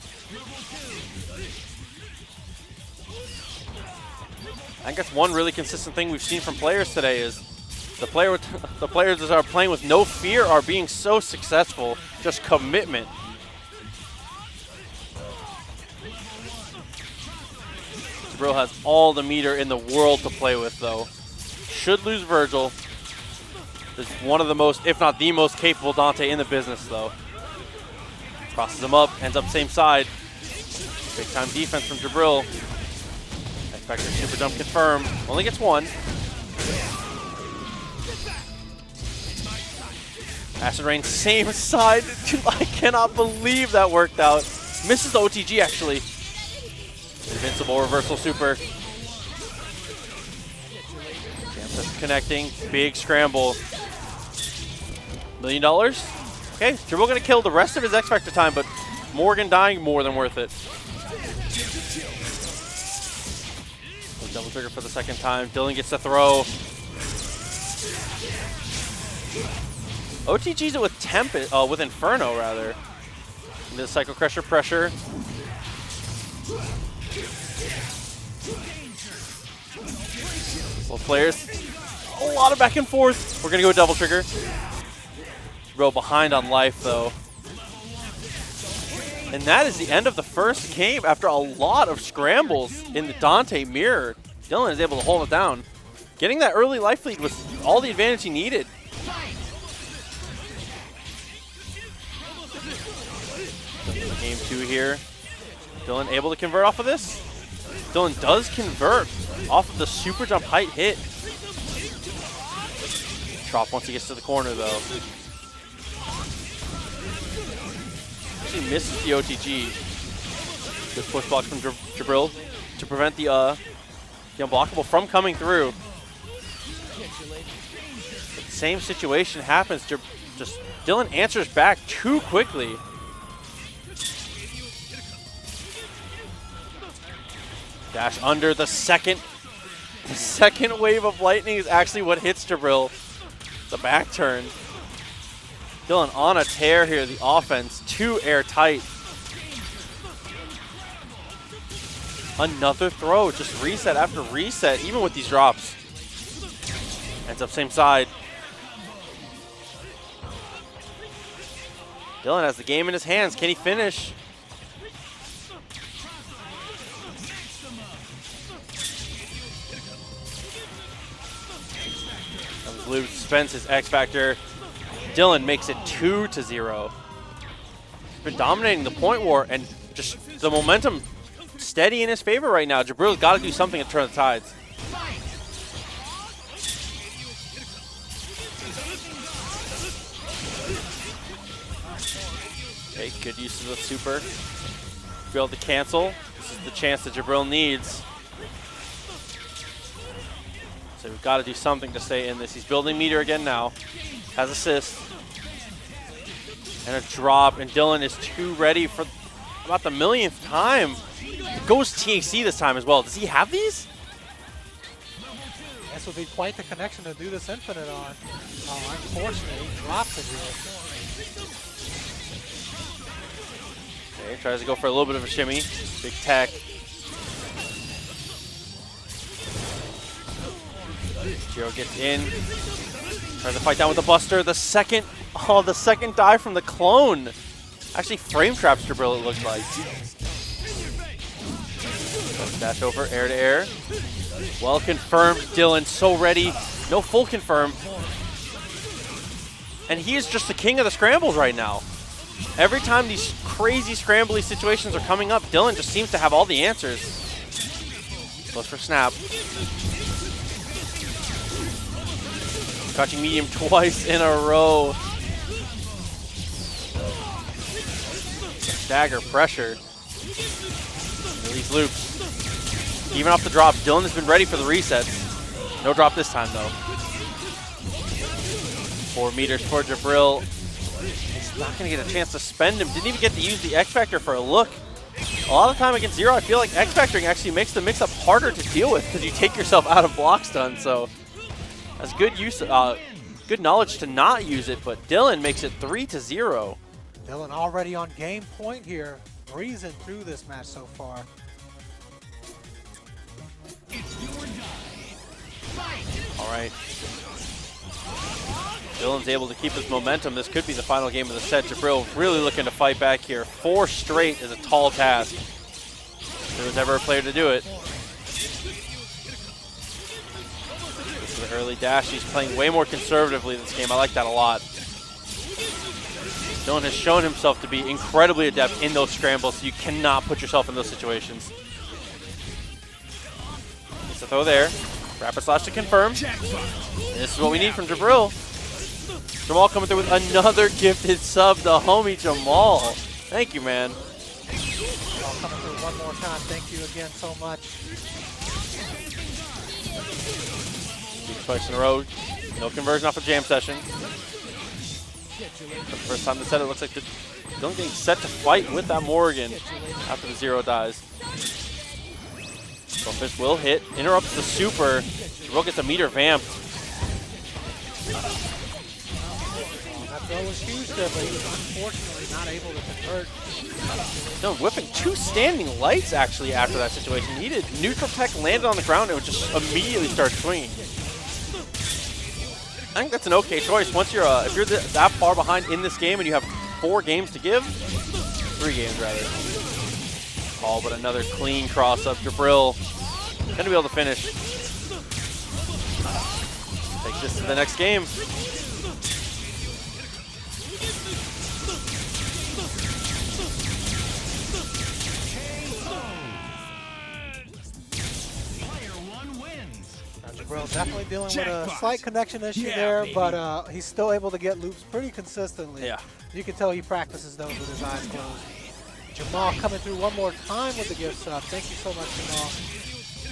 Speaker 1: I think that's one really consistent thing we've seen from players today is the players that are playing with no fear are being so successful, just commitment. Jibrill has all the meter in the world to play with, though. Should lose Vergil. Is one of the most, if not the most capable Dante in the business, though. Crosses him up, ends up same side. Big time defense from Jibrill. X-Factor super jump confirmed. Only gets one. Acid Rain, same side. I cannot believe that worked out. Misses the OTG, actually. Invincible reversal super. Jam session connecting. Big scramble. $1 million? Okay, Jibrill gonna kill the rest of his X Factor time, but Morrigan dying more than worth it. Double trigger for the second time. Dylan gets the throw. OTG's it with Tampa, with Inferno rather. The Psycho Crusher pressure. Both players, a lot of back and forth. We're gonna go double trigger. Jibrill behind on life though. And that is the end of the first game after a lot of scrambles in the Dante mirror. Dylan is able to hold it down. Getting that early life lead was all the advantage he needed. Game 2 here. Dylan able to convert off of this? Dylan does convert off of the super jump height hit. Drop once he gets to the corner though. Actually misses the OTG. Good push block from Jibrill to prevent the unblockable from coming through. But the same situation happens. Just Dyln answers back too quickly. Dash under the second. The second wave of lightning is actually what hits Jibrill. The back turn. Dyln on a tear here, the offense, too airtight. Another throw, just reset after reset, even with these drops. Ends up same side. Dyln has the game in his hands. Can he finish? Blue spends his X Factor. Dyln makes it 2-0. He's been dominating the point war, and just the momentum steady in his favor right now. Jibrill's got to do something to turn the tides. Okay, good use of the super. Be able to cancel. This is the chance that Jibrill needs. So we've got to do something to stay in this. He's building meter again now. Has assist. And a drop. And Dyln is too ready for about the millionth time. Goes THC this time as well. Does he have these?
Speaker 2: This would be quite the connection to do this infinite on. Unfortunately, he drops it here.
Speaker 1: Okay, tries to go for a little bit of a shimmy. Big tech. Jiro gets in, tries to fight down with the Buster. The second dive from the clone. Actually frame traps Jibrill, it looks like. Dash over, air to air. Well confirmed, Dyln so ready. No full confirm. And he is just the king of the scrambles right now. Every time these crazy scrambly situations are coming up, Dyln just seems to have all the answers. Goes for snap. Crouching medium twice in a row. Dagger pressure. Release loops. Even off the drop, Dyln has been ready for the resets. No drop this time though. 4 meters for Jibrill. He's not going to get a chance to spend him. Didn't even get to use the X Factor for a look. A lot of the time against Zero, I feel like X Factoring actually makes the mix-up harder to deal with because you take yourself out of block stun. So that's good use, good knowledge to not use it, but Dyln makes it 3-0.
Speaker 2: Dyln already on game point here, breezing through this match so far.
Speaker 1: All right. Dyln's able to keep his momentum. This could be the final game of the set. Jibrill really looking to fight back here. 4 straight is a tall task. If there was ever a player to do it. This is an early dash. He's playing way more conservatively this game. I like that a lot. Dyln has shown himself to be incredibly adept in those scrambles, so you cannot put yourself in those situations. Gets a throw there. Rapid slash to confirm. This is what we need from Jibrill. Jamal coming through with another gifted sub to homie Jamal. Thank you, man.
Speaker 2: Jamal coming through one more time. Thank you again so much.
Speaker 1: Twice in a row. No conversion off a jam session. For the first time in the set, it looks like Dyln getting set to fight with that Morrigan after the 0 dies. Goldfish will hit, interrupts the super. Jibrill gets a meter vamped.
Speaker 2: That throw was huge there, but he was unfortunately not able to convert.
Speaker 1: Dyln whipping 2 standing lights actually after that situation. He did neutral tech, landed on the ground, and would just immediately start swinging. I think that's an okay choice. Once you're, if you're that far behind in this game and you have 4 games to give, 3 games rather. Oh, but another clean cross up. Jibrill gonna be able to finish. Take this to the next game.
Speaker 2: Jibrill definitely dealing with a
Speaker 3: Jackpot.
Speaker 2: slight connection issue
Speaker 3: Yeah,
Speaker 2: there,
Speaker 3: baby.
Speaker 2: but he's still able to get loops pretty consistently.
Speaker 1: Yeah.
Speaker 2: You can tell he practices those with his eyes closed. Jamal coming through one more time with the gift sub. Thank you so much, Jamal.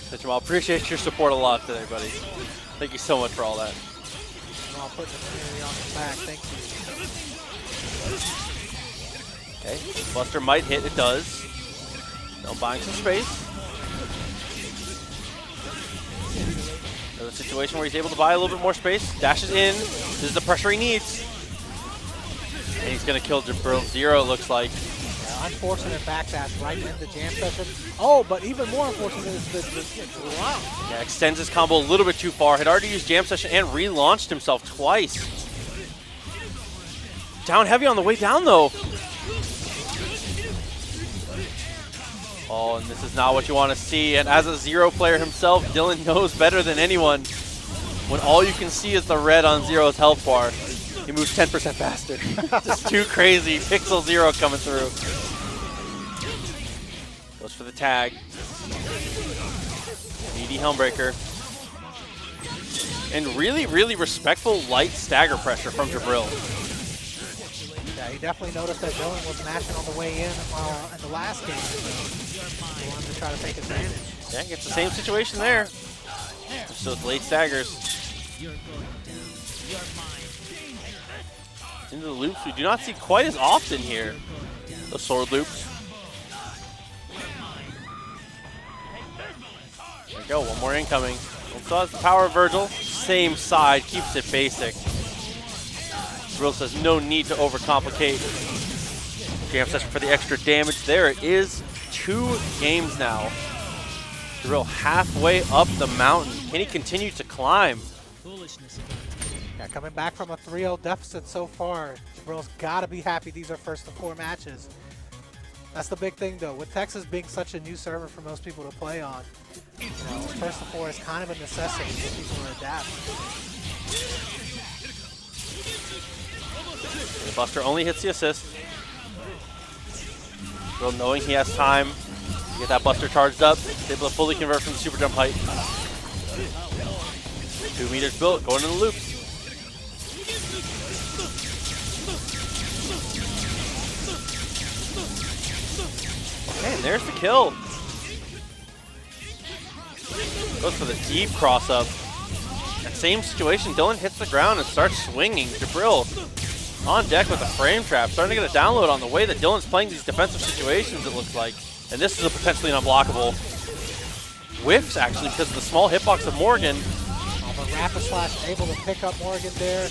Speaker 1: So, Jamal, appreciate your support a lot today, buddy. Thank you so much for all that.
Speaker 2: Jamal putting the community on his back. Thank you.
Speaker 1: Okay, Buster might hit, it does. Now buying some space. Another situation where he's able to buy a little bit more space. Dashes in. This is the pressure he needs. And he's going to kill Jibrill. Zero, looks like.
Speaker 2: Yeah, unfortunate backdash right into jam session. Oh, but even more unfortunate is the wow.
Speaker 1: Yeah, extends his combo a little bit too far. Had already used jam session and relaunched himself twice. Down heavy on the way down, though. Oh, and this is not what you want to see. And as a Zero player himself, Dylan knows better than anyone. When all you can see is the red on Zero's health bar, he moves 10% faster. Just too crazy. Pixel Zero coming through. Goes for the tag. Meaty Helmbreaker. And really, really respectful light stagger pressure from Jibrill.
Speaker 2: Yeah, he definitely noticed that Dylan was mashing on the way in the last game. So he wanted to try to take advantage.
Speaker 1: Yeah, gets the same situation there. Just those late staggers. Into the loops we do not see quite as often here. The sword loops. There we go, one more incoming. Also has the power of Vergil. Same side, keeps it basic. Jibrill says no need to overcomplicate. Jam session for the extra damage. There it is. 2 games now. Jibrill halfway up the mountain. Can he continue to climb?
Speaker 2: Yeah, coming back from a 3-0 deficit so far, Jibrill's got to be happy these are first of 4 matches. That's the big thing, though. With Texas being such a new server for most people to play on, you know, first of 4 is kind of a necessity for people to adapt.
Speaker 1: The Buster only hits the assist. Jibrill knowing he has time to get that Buster charged up. He's able to fully convert from the super jump height. 2 meters built, going to the loops. Okay, and there's the kill. Goes for the deep cross up. That same situation, Dylan hits the ground and starts swinging. Jibrill on deck with a frame trap, starting to get a download on the way that Dylan's playing these defensive situations, it looks like. And this is a potentially an unblockable. Whiffs, actually, because of the small hitbox of Morrigan.
Speaker 2: But Rapid Slash able to pick up Morrigan there.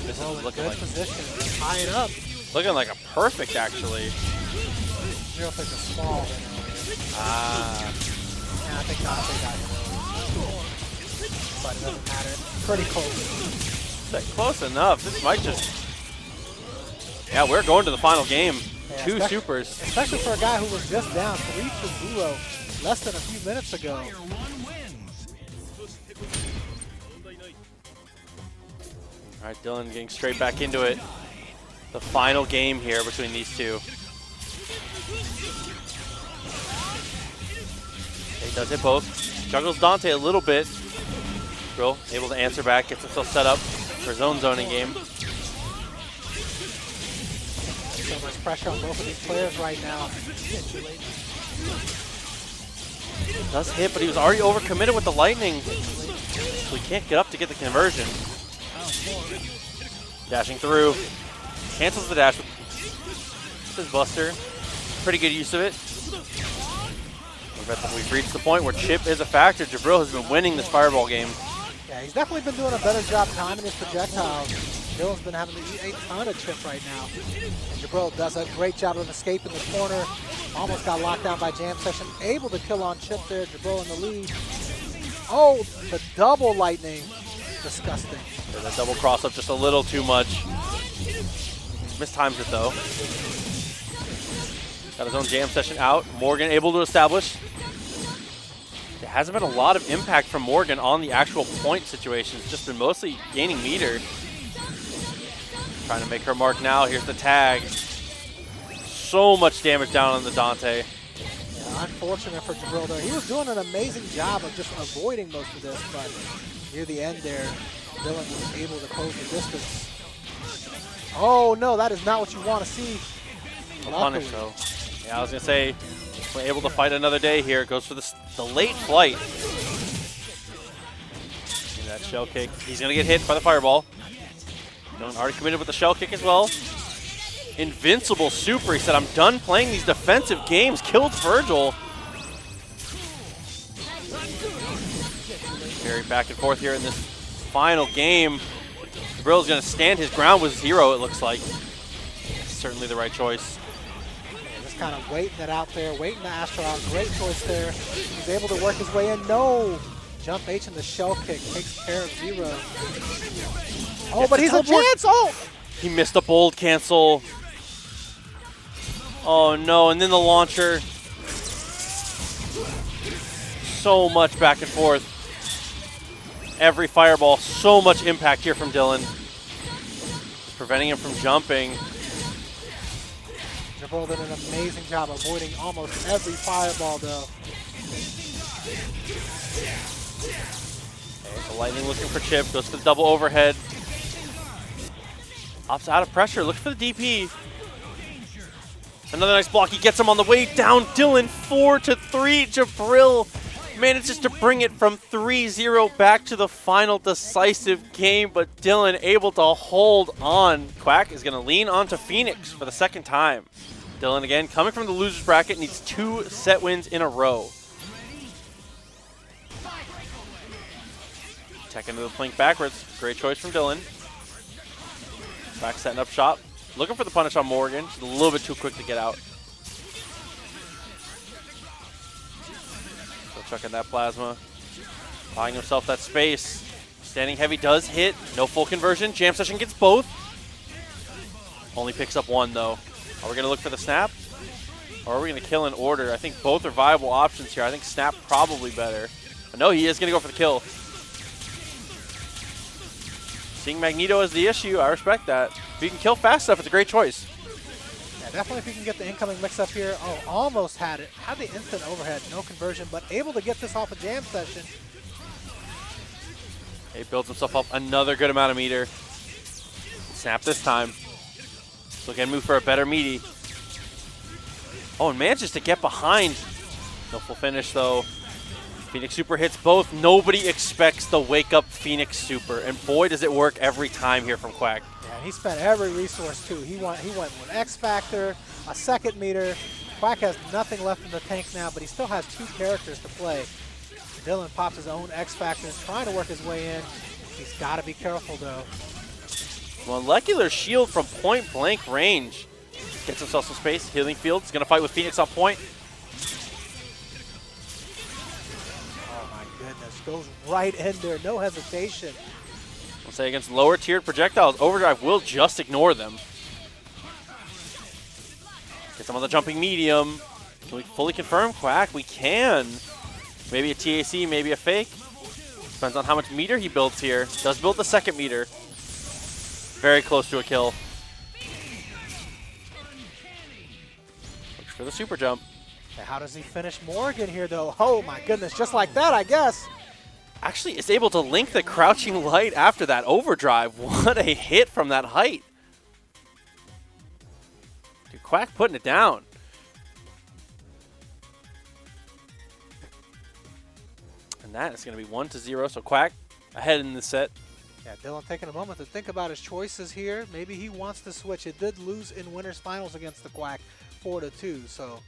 Speaker 1: This
Speaker 2: Well,
Speaker 1: is
Speaker 2: in
Speaker 1: looking
Speaker 2: good
Speaker 1: like,
Speaker 2: position. Tie it up.
Speaker 1: looking like a perfect, actually.
Speaker 2: Zero took a small.
Speaker 1: Ah.
Speaker 2: And I think Dante got hit. But it doesn't matter. Pretty close.
Speaker 1: Close enough. This might just... Yeah, we're going to the final game.
Speaker 2: Yeah,
Speaker 1: 2 supers.
Speaker 2: Especially for a guy who was just down 3-0 less than a few minutes ago.
Speaker 1: All right, Dylan getting straight back into it. The final game here between these two. He does hit both. Juggles Dante a little bit. Jibrill able to answer back, gets himself set up for his own zoning game.
Speaker 2: So much pressure on both of these players right now.
Speaker 1: Does hit, but he was already overcommitted with the lightning. So he can't get up to get the conversion. Dashing through. Cancels the dash with his Buster. Pretty good use of it. We've reached the point where chip is a factor. Jibrill has been winning this fireball game.
Speaker 2: Yeah, he's definitely been doing a better job timing his projectiles. Dylan's been having to eat a ton of chip right now. And Jibrill does a great job of escaping the corner. Almost got locked down by Jam Session. Able to kill on chip there. Jibrill in the lead. Oh, the double lightning. Disgusting.
Speaker 1: So that double cross up just a little too much. Mistimes it though. Got his own Jam Session out. Morrigan able to establish. There hasn't been a lot of impact from Morrigan on the actual point situations. Just been mostly gaining meter. Trying to make her mark now. Here's the tag. So much damage down on the Dante.
Speaker 2: Yeah, Unfortunate for Jibrill there. He was doing an amazing job of just avoiding most of this, but near the end there, Dylnyan was able to close the distance. Oh no, that is not what you want to see.
Speaker 1: A punish though. Yeah, I was gonna say, we're able to fight another day here. Goes for the late flight. See that shell kick. He's gonna get hit by the fireball. Dylnyan already committed with the shell kick as well. Invincible super. He said, I'm done playing these defensive games. Killed Vergil. Very back and forth here in this final game. Jibrill's going to stand his ground with 0, it looks like. Certainly the right choice.
Speaker 2: Yeah, just kind of waiting it out there, waiting the Astro out. Great choice there. He's able to work his way in. No! Jump H and the shell kick takes care of 0. Oh, but he's a chance! Oh!
Speaker 1: He missed a bold cancel. Oh no, and then the launcher. So much back and forth. Every fireball, so much impact here from Dylnyan. Preventing him from jumping.
Speaker 2: Jibrill did an amazing job avoiding almost every fireball though.
Speaker 1: Okay, so Lightning looking for Chip, goes for the double overhead. Opts out of pressure, looking for the DP. Another nice block, he gets him on the way down. Dylnyan 4-3, Jibrill manages to bring it from 3-0 back to the final decisive game, but Dylnyan able to hold on. Quack is gonna lean onto Phoenix for the second time. Dylnyan again, coming from the loser's bracket, needs 2 set wins in a row. Tech into the flank backwards, great choice from Dylnyan. Quack setting up shop. Looking for the punish on Morrigan. Just a little bit too quick to get out. Still chucking that plasma. Buying himself that space. Standing heavy does hit. No full conversion. Jam Session gets both. Only picks up 1 though. Are we going to look for the snap? Or are we going to kill in order? I think both are viable options here. I think snap probably better. But no, he is going to go for the kill. Seeing Magneto as the issue, I respect that. If you can kill fast enough, it's a great choice.
Speaker 2: Yeah, definitely if you can get the incoming mix-up here. Oh, almost had it. Had the instant overhead, no conversion, but able to get this off a jam session.
Speaker 1: He builds himself up another good amount of meter. Snap this time. So again, move for a better meaty. Oh, and manages to get behind. No full finish, though. Phoenix Super hits both. Nobody expects the wake-up Phoenix Super, and boy, does it work every time here from Quack.
Speaker 2: Yeah, he spent every resource, too. He went with X-Factor, a second meter. Quack has nothing left in the tank now, but he still has 2 characters to play. Dylnyan pops his own X-Factor, trying to work his way in. He's got to be careful, though.
Speaker 1: Molecular shield from point-blank range. Gets himself some space. Healing field. He's going to fight with Phoenix on point.
Speaker 2: Goes right in there, no hesitation.
Speaker 1: I'll say against lower tiered projectiles, Overdrive will just ignore them. Gets him on the jumping medium. Can we fully confirm Quack? We can. Maybe a TAC, maybe a fake. Depends on how much meter he builds here. Does build the second meter. Very close to a kill. Looks for the super jump.
Speaker 2: Okay, how does he finish Morrigan here, though? Oh my goodness, just like that, I guess.
Speaker 1: Actually is able to link the crouching light after that overdrive. What a hit from that height. Dude, Quack putting it down. And that is going to be 1-0. So Quack ahead in the set.
Speaker 2: Yeah, Dylnyan taking a moment to think about his choices here. Maybe he wants to switch. It did lose in Winners Finals against the Quack 4-2, so.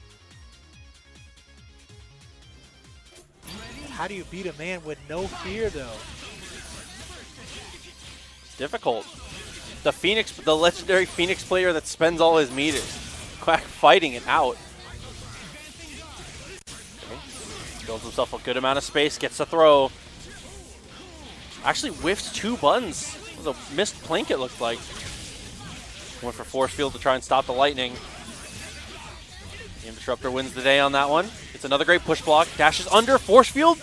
Speaker 2: How do you beat a man with no fear, though?
Speaker 1: It's difficult. The legendary Phoenix player that spends all his meters. Quack fighting it out. Okay. Builds himself a good amount of space, gets the throw. Actually whiffs 2 buttons. It was a missed plink, it looked like. Went for force field to try and stop the lightning. Game Disruptor wins the day on that one. It's another great push block. Dashes under, force field.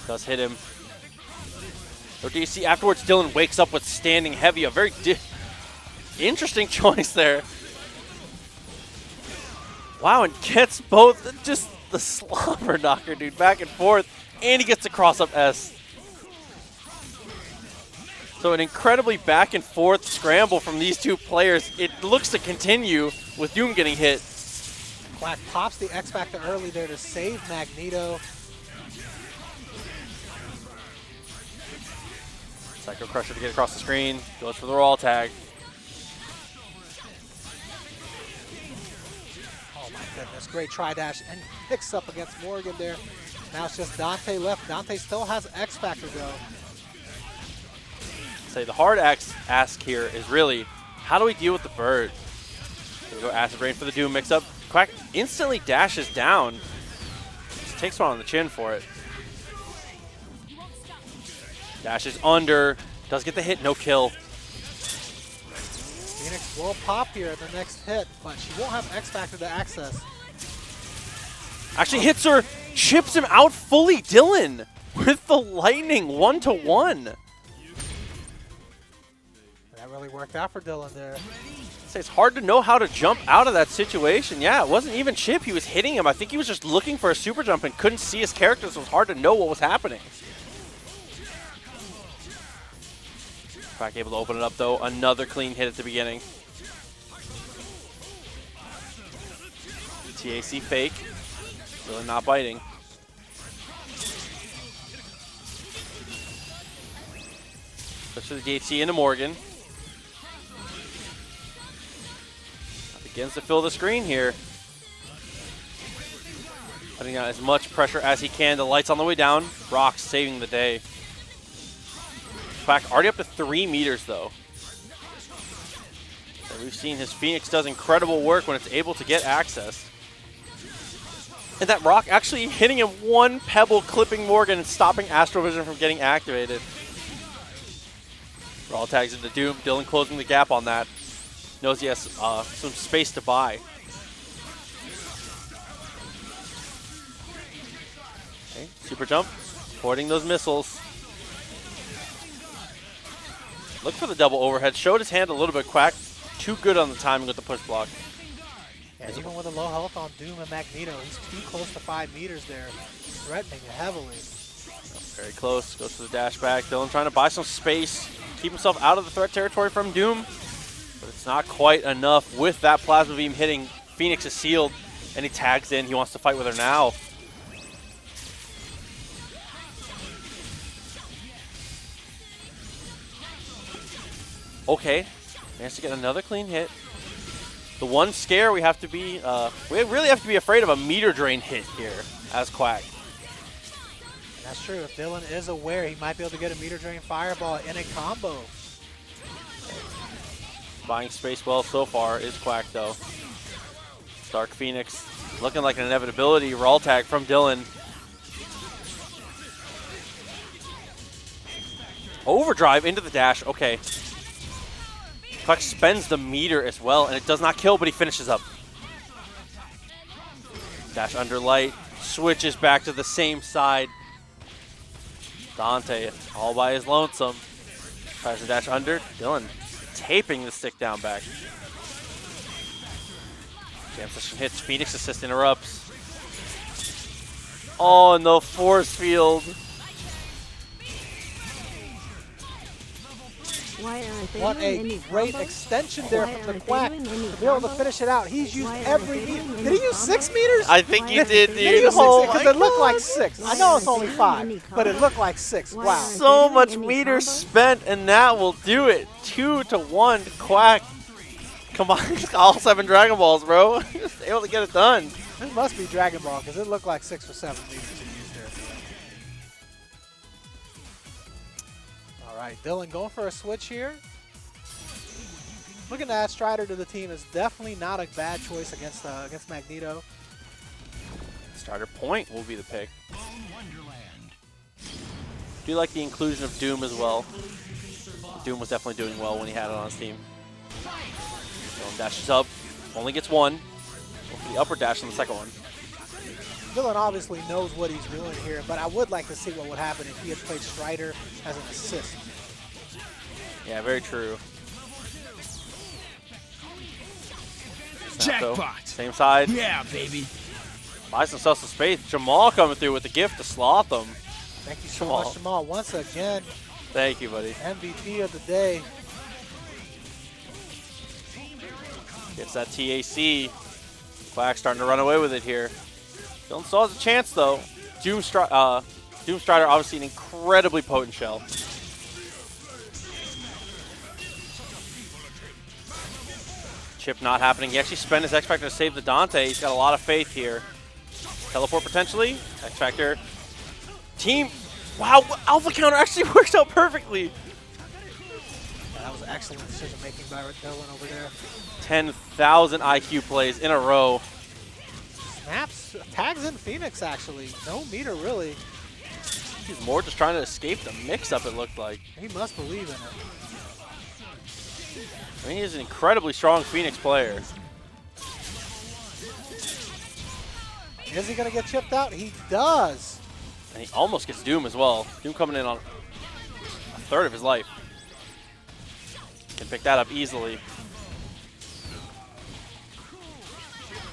Speaker 1: Does hit him. So do you see afterwards Dylnyan wakes up with standing heavy. A very interesting choice there. Wow, and gets both, just the slobber knocker, dude, back and forth. And he gets to cross up S. So an incredibly back and forth scramble from these two players. It looks to continue with Doom getting hit.
Speaker 2: Quack pops the X-Factor early there to save Magneto.
Speaker 1: Psycho Crusher to get across the screen. Goes for the roll tag.
Speaker 2: Oh my goodness, great tri-dash and picks up against Morrigan there. Now it's just Dante left. Dante still has X-Factor though.
Speaker 1: Say the hard ask here is really, how do we deal with the bird? So we go Acid Rain for the Doom mix-up. Quack instantly dashes down. Just takes one on the chin for it. Dashes under. Does get the hit, no kill.
Speaker 2: Phoenix will pop here at the next hit, but she won't have X-Factor to access.
Speaker 1: Actually hits her, chips him out fully, Dylan, with the lightning 1-to-1.
Speaker 2: That really worked out for Dylan there.
Speaker 1: It's hard to know how to jump out of that situation. Yeah, it wasn't even chip. He was hitting him. I think he was just looking for a super jump and couldn't see his character, so it was hard to know what was happening. Quack able to open it up, though. Another clean hit at the beginning. TAC fake. Really not biting. Push to the DHC into Morgan. Begins to fill the screen here. Putting out as much pressure as he can. The light's on the way down. Rock saving the day. Quack already up to 3 meters though. And we've seen his Phoenix does incredible work when it's able to get access. And that Rock actually hitting him one pebble, clipping Morgan and stopping Astrovision from getting activated. Raw tags into Doom. Dylan closing the gap on that. Knows he has some space to buy. Okay, super jump, hoarding those missiles. Look for the double overhead. Showed his hand a little bit. Quack, too good on the timing with the push block.
Speaker 2: Yeah, even with a low health on Doom and Magneto, he's too close to 5 meters there, threatening heavily.
Speaker 1: Very close. Goes for the dash back. Dylan trying to buy some space, keep himself out of the threat territory from Doom. But it's not quite enough with that plasma beam hitting. Phoenix is sealed, and he tags in. He wants to fight with her now. Okay, managed to get another clean hit. The one scare we have to be, we really have to be afraid of a meter drain hit here as Quack.
Speaker 2: That's true. If Dylan is aware, he might be able to get a meter drain fireball in a combo.
Speaker 1: Buying space well so far is Quack, though. Dark Phoenix looking like an inevitability. Raw tag from Dylan. Overdrive into the dash. Okay. Quack spends the meter as well, and it does not kill, but he finishes up. Dash under light. Switches back to the same side. Dante all by his lonesome. Tries to dash under. Dylan taping the stick down back. Jam session hits. Phoenix assist interrupts. Oh, and the force field.
Speaker 2: What a great extension there from the Quack to be able to finish it out. He's used every meter. Did he use 6 meters?
Speaker 1: I think he did, dude.
Speaker 2: Did he use 6? Because it looked like 6. I know it's only 5, but it looked like 6. Wow.
Speaker 1: So much meters spent, and that will do it. 2-1 Quack. Combines all 7 Dragon Balls, bro. Just able to get it done.
Speaker 2: This must be Dragon Ball because it looked like 6 or 7 meters to use there. All right, Dylan going for a switch here. Looking to add Strider to the team is definitely not a bad choice against Magneto.
Speaker 1: Starter point will be the pick. Do you like the inclusion of Doom as well? Doom was definitely doing well when he had it on his team. Dylan dashes up, only gets 1. Go for the upper dash on the second one.
Speaker 2: Dylan obviously knows what he's doing here, but I would like to see what would happen if he had played Strider as an assist.
Speaker 1: Yeah, very true. Magneto.
Speaker 3: Jackpot.
Speaker 1: Same side.
Speaker 3: Yeah, baby.
Speaker 1: Buys himself some space. Jamal coming through with the gift to sloth him.
Speaker 2: Thank you so much, Jamal. Once again,
Speaker 1: Thank you, buddy.
Speaker 2: MVP of the day.
Speaker 1: Gets that TAC. Quack starting to run away with it here. Dylan still has a chance, though. Doomstrider, obviously an incredibly potent shell. Chip not happening. He actually spent his X-Factor to save the Dante. He's got a lot of faith here. Teleport potentially. X-Factor. Team. Wow, Alpha counter actually works out perfectly.
Speaker 2: Yeah, that was excellent decision making by Dylan over there.
Speaker 1: 10,000 IQ plays in a row.
Speaker 2: Snaps, tags in Phoenix actually. No meter really.
Speaker 1: He's more just trying to escape the mix-up, it looked like.
Speaker 2: He must believe in it.
Speaker 1: I mean, he's an incredibly strong Phoenix player.
Speaker 2: Is he going to get chipped out? He does.
Speaker 1: And he almost gets Doom as well. Doom coming in on a third of his life. Can pick that up easily.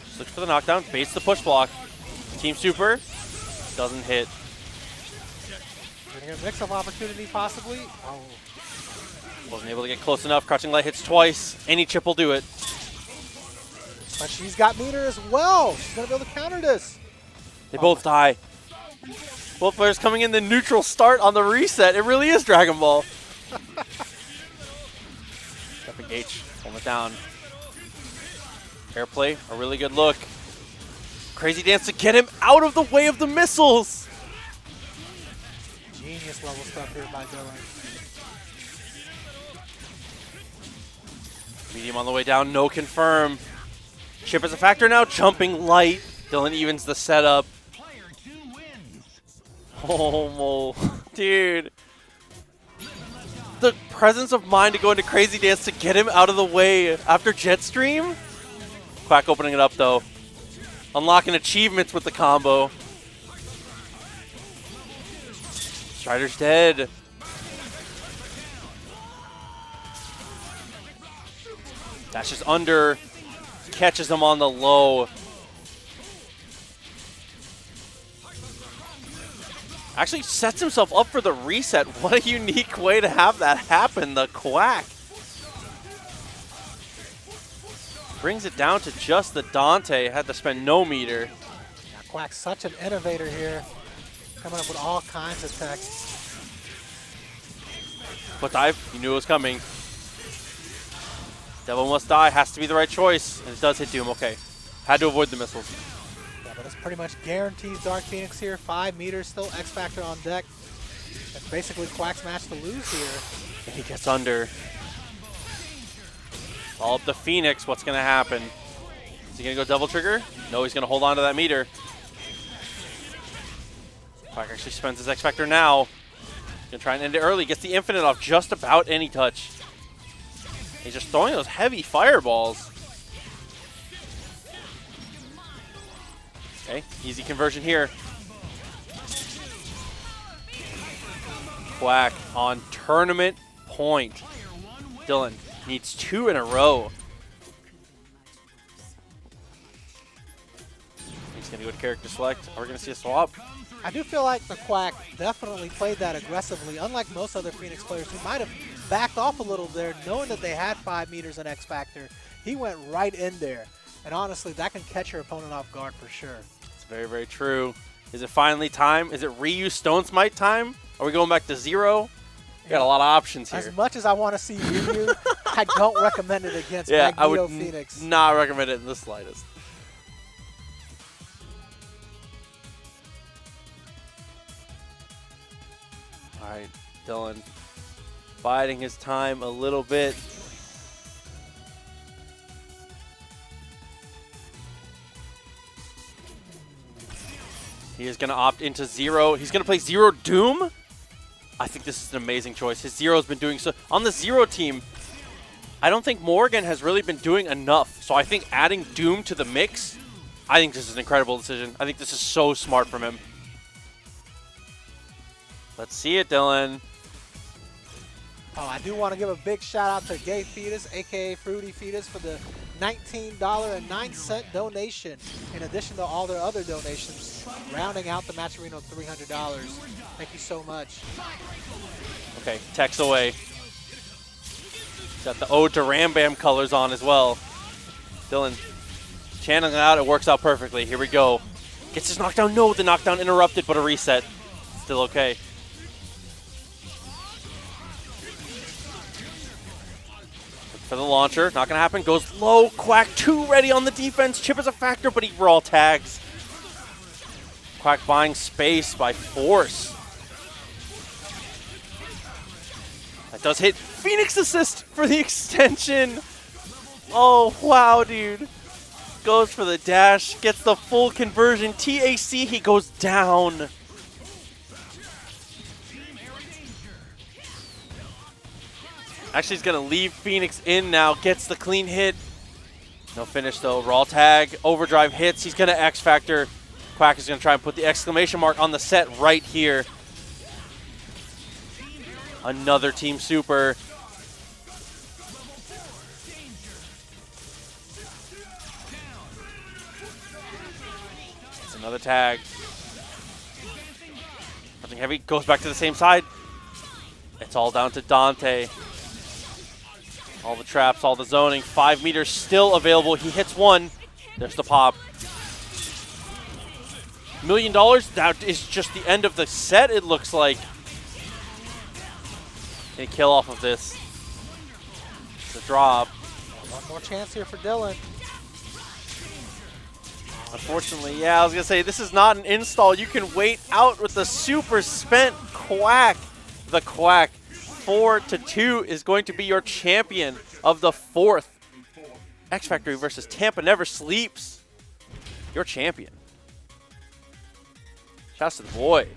Speaker 1: Just looks for the knockdown, baits the push block. Team Super doesn't hit.
Speaker 2: We're going to get a mix-up opportunity possibly. Oh.
Speaker 1: Wasn't able to get close enough. Crouching Light hits twice. Any chip will do it.
Speaker 2: But she's got meter as well. She's going to be able to counter this.
Speaker 1: They both die. Both players coming in the neutral start on the reset. It really is Dragon Ball. Stepping H, pulling it down. Airplay, a really good look. Crazy dance to get him out of the way of the missiles.
Speaker 2: Genius level stuff here by Dylan.
Speaker 1: Medium on the way down, no confirm. Chip is a factor now, jumping light. Dylan evens the setup. Oh, dude. The presence of mind to go into Crazy Dance to get him out of the way after Jetstream. Quack opening it up, though. Unlocking achievements with the combo. Strider's dead. Dashes under. Catches him on the low. Actually sets himself up for the reset. What a unique way to have that happen, the Quack. Brings it down to just the Dante. Had to spend no meter.
Speaker 2: Yeah, Quack's such an innovator here. Coming up with all kinds of tech.
Speaker 1: Foot dive, you knew it was coming. Devil Must Die has to be the right choice. And it does hit Doom, okay. Had to avoid the missiles.
Speaker 2: Yeah, but it's pretty much guarantees Dark Phoenix here. 5 meters, still X-Factor on deck. And basically Quack's match to lose here.
Speaker 1: And he gets under. Follow up the Phoenix, what's gonna happen? Is he gonna go double trigger? No, he's gonna hold on to that meter. Quack actually spends his X-Factor now. Gonna try and end it early, gets the infinite off just about any touch. He's just throwing those heavy fireballs. Okay, easy conversion here. Quack on tournament point. Dylan needs 2 in a row. He's gonna go to character select. Are we gonna see a swap?
Speaker 2: I do feel like the Quack definitely played that aggressively, unlike most other Phoenix players who might have backed off a little there, knowing that they had 5 meters in X-Factor. He went right in there. And honestly, that can catch your opponent off guard for sure.
Speaker 1: It's very, very true. Is it finally time? Is it Ryu Stone Smite time? Are we going back to 0? We got a lot of options here.
Speaker 2: As much as I want to see Ryu, I don't recommend it against
Speaker 1: I
Speaker 2: Magneto
Speaker 1: would
Speaker 2: Phoenix.
Speaker 1: not recommend it in the slightest. All right, Dylan biding his time a little bit. He is going to opt into 0. He's going to play 0 Doom. I think this is an amazing choice. His 0's been doing so. On the 0 team, I don't think Morrigan has really been doing enough. So I think adding Doom to the mix, I think this is an incredible decision. I think this is so smart from him. Let's see it, Dylan.
Speaker 2: Oh, I do want to give a big shout out to Gay Fetus, aka Fruity Fetus, for the $19.09 donation, in addition to all their other donations, rounding out the Match Arena $300. Thank you so much.
Speaker 1: Okay, text away. Got the Ode to Rambam colors on as well. Dylan channeling it out, it works out perfectly. Here we go. Gets his knockdown. No, the knockdown interrupted, but a reset. Still okay. For the launcher, not gonna happen. Goes low. Quack 2 ready on the defense. Chip is a factor, but he raw tags. Quack buying space by force. That does hit. Phoenix assist for the extension. Oh, wow, dude. Goes for the dash. Gets the full conversion. TAC, he goes down. Actually, he's going to leave Phoenix in now. Gets the clean hit. No finish, though. Raw tag. Overdrive hits. He's going to X-Factor. Quack is going to try and put the exclamation mark on the set right here. Another team super. It's another tag. Nothing heavy. Goes back to the same side. It's all down to Dante. All the traps, all the zoning. 5 meters still available. He hits one. There's the pop. $1 million. That is just the end of the set, it looks like. Can he kill off of this? It's a drop.
Speaker 2: One more chance here for Dylan.
Speaker 1: Unfortunately, yeah, I was going to say, this is not an install. You can wait out with the super spent Quack. The Quack, 4-2, is going to be your champion of the 4th. XFactory versus Tampa never sleeps. Your champion. Shouts to the boy.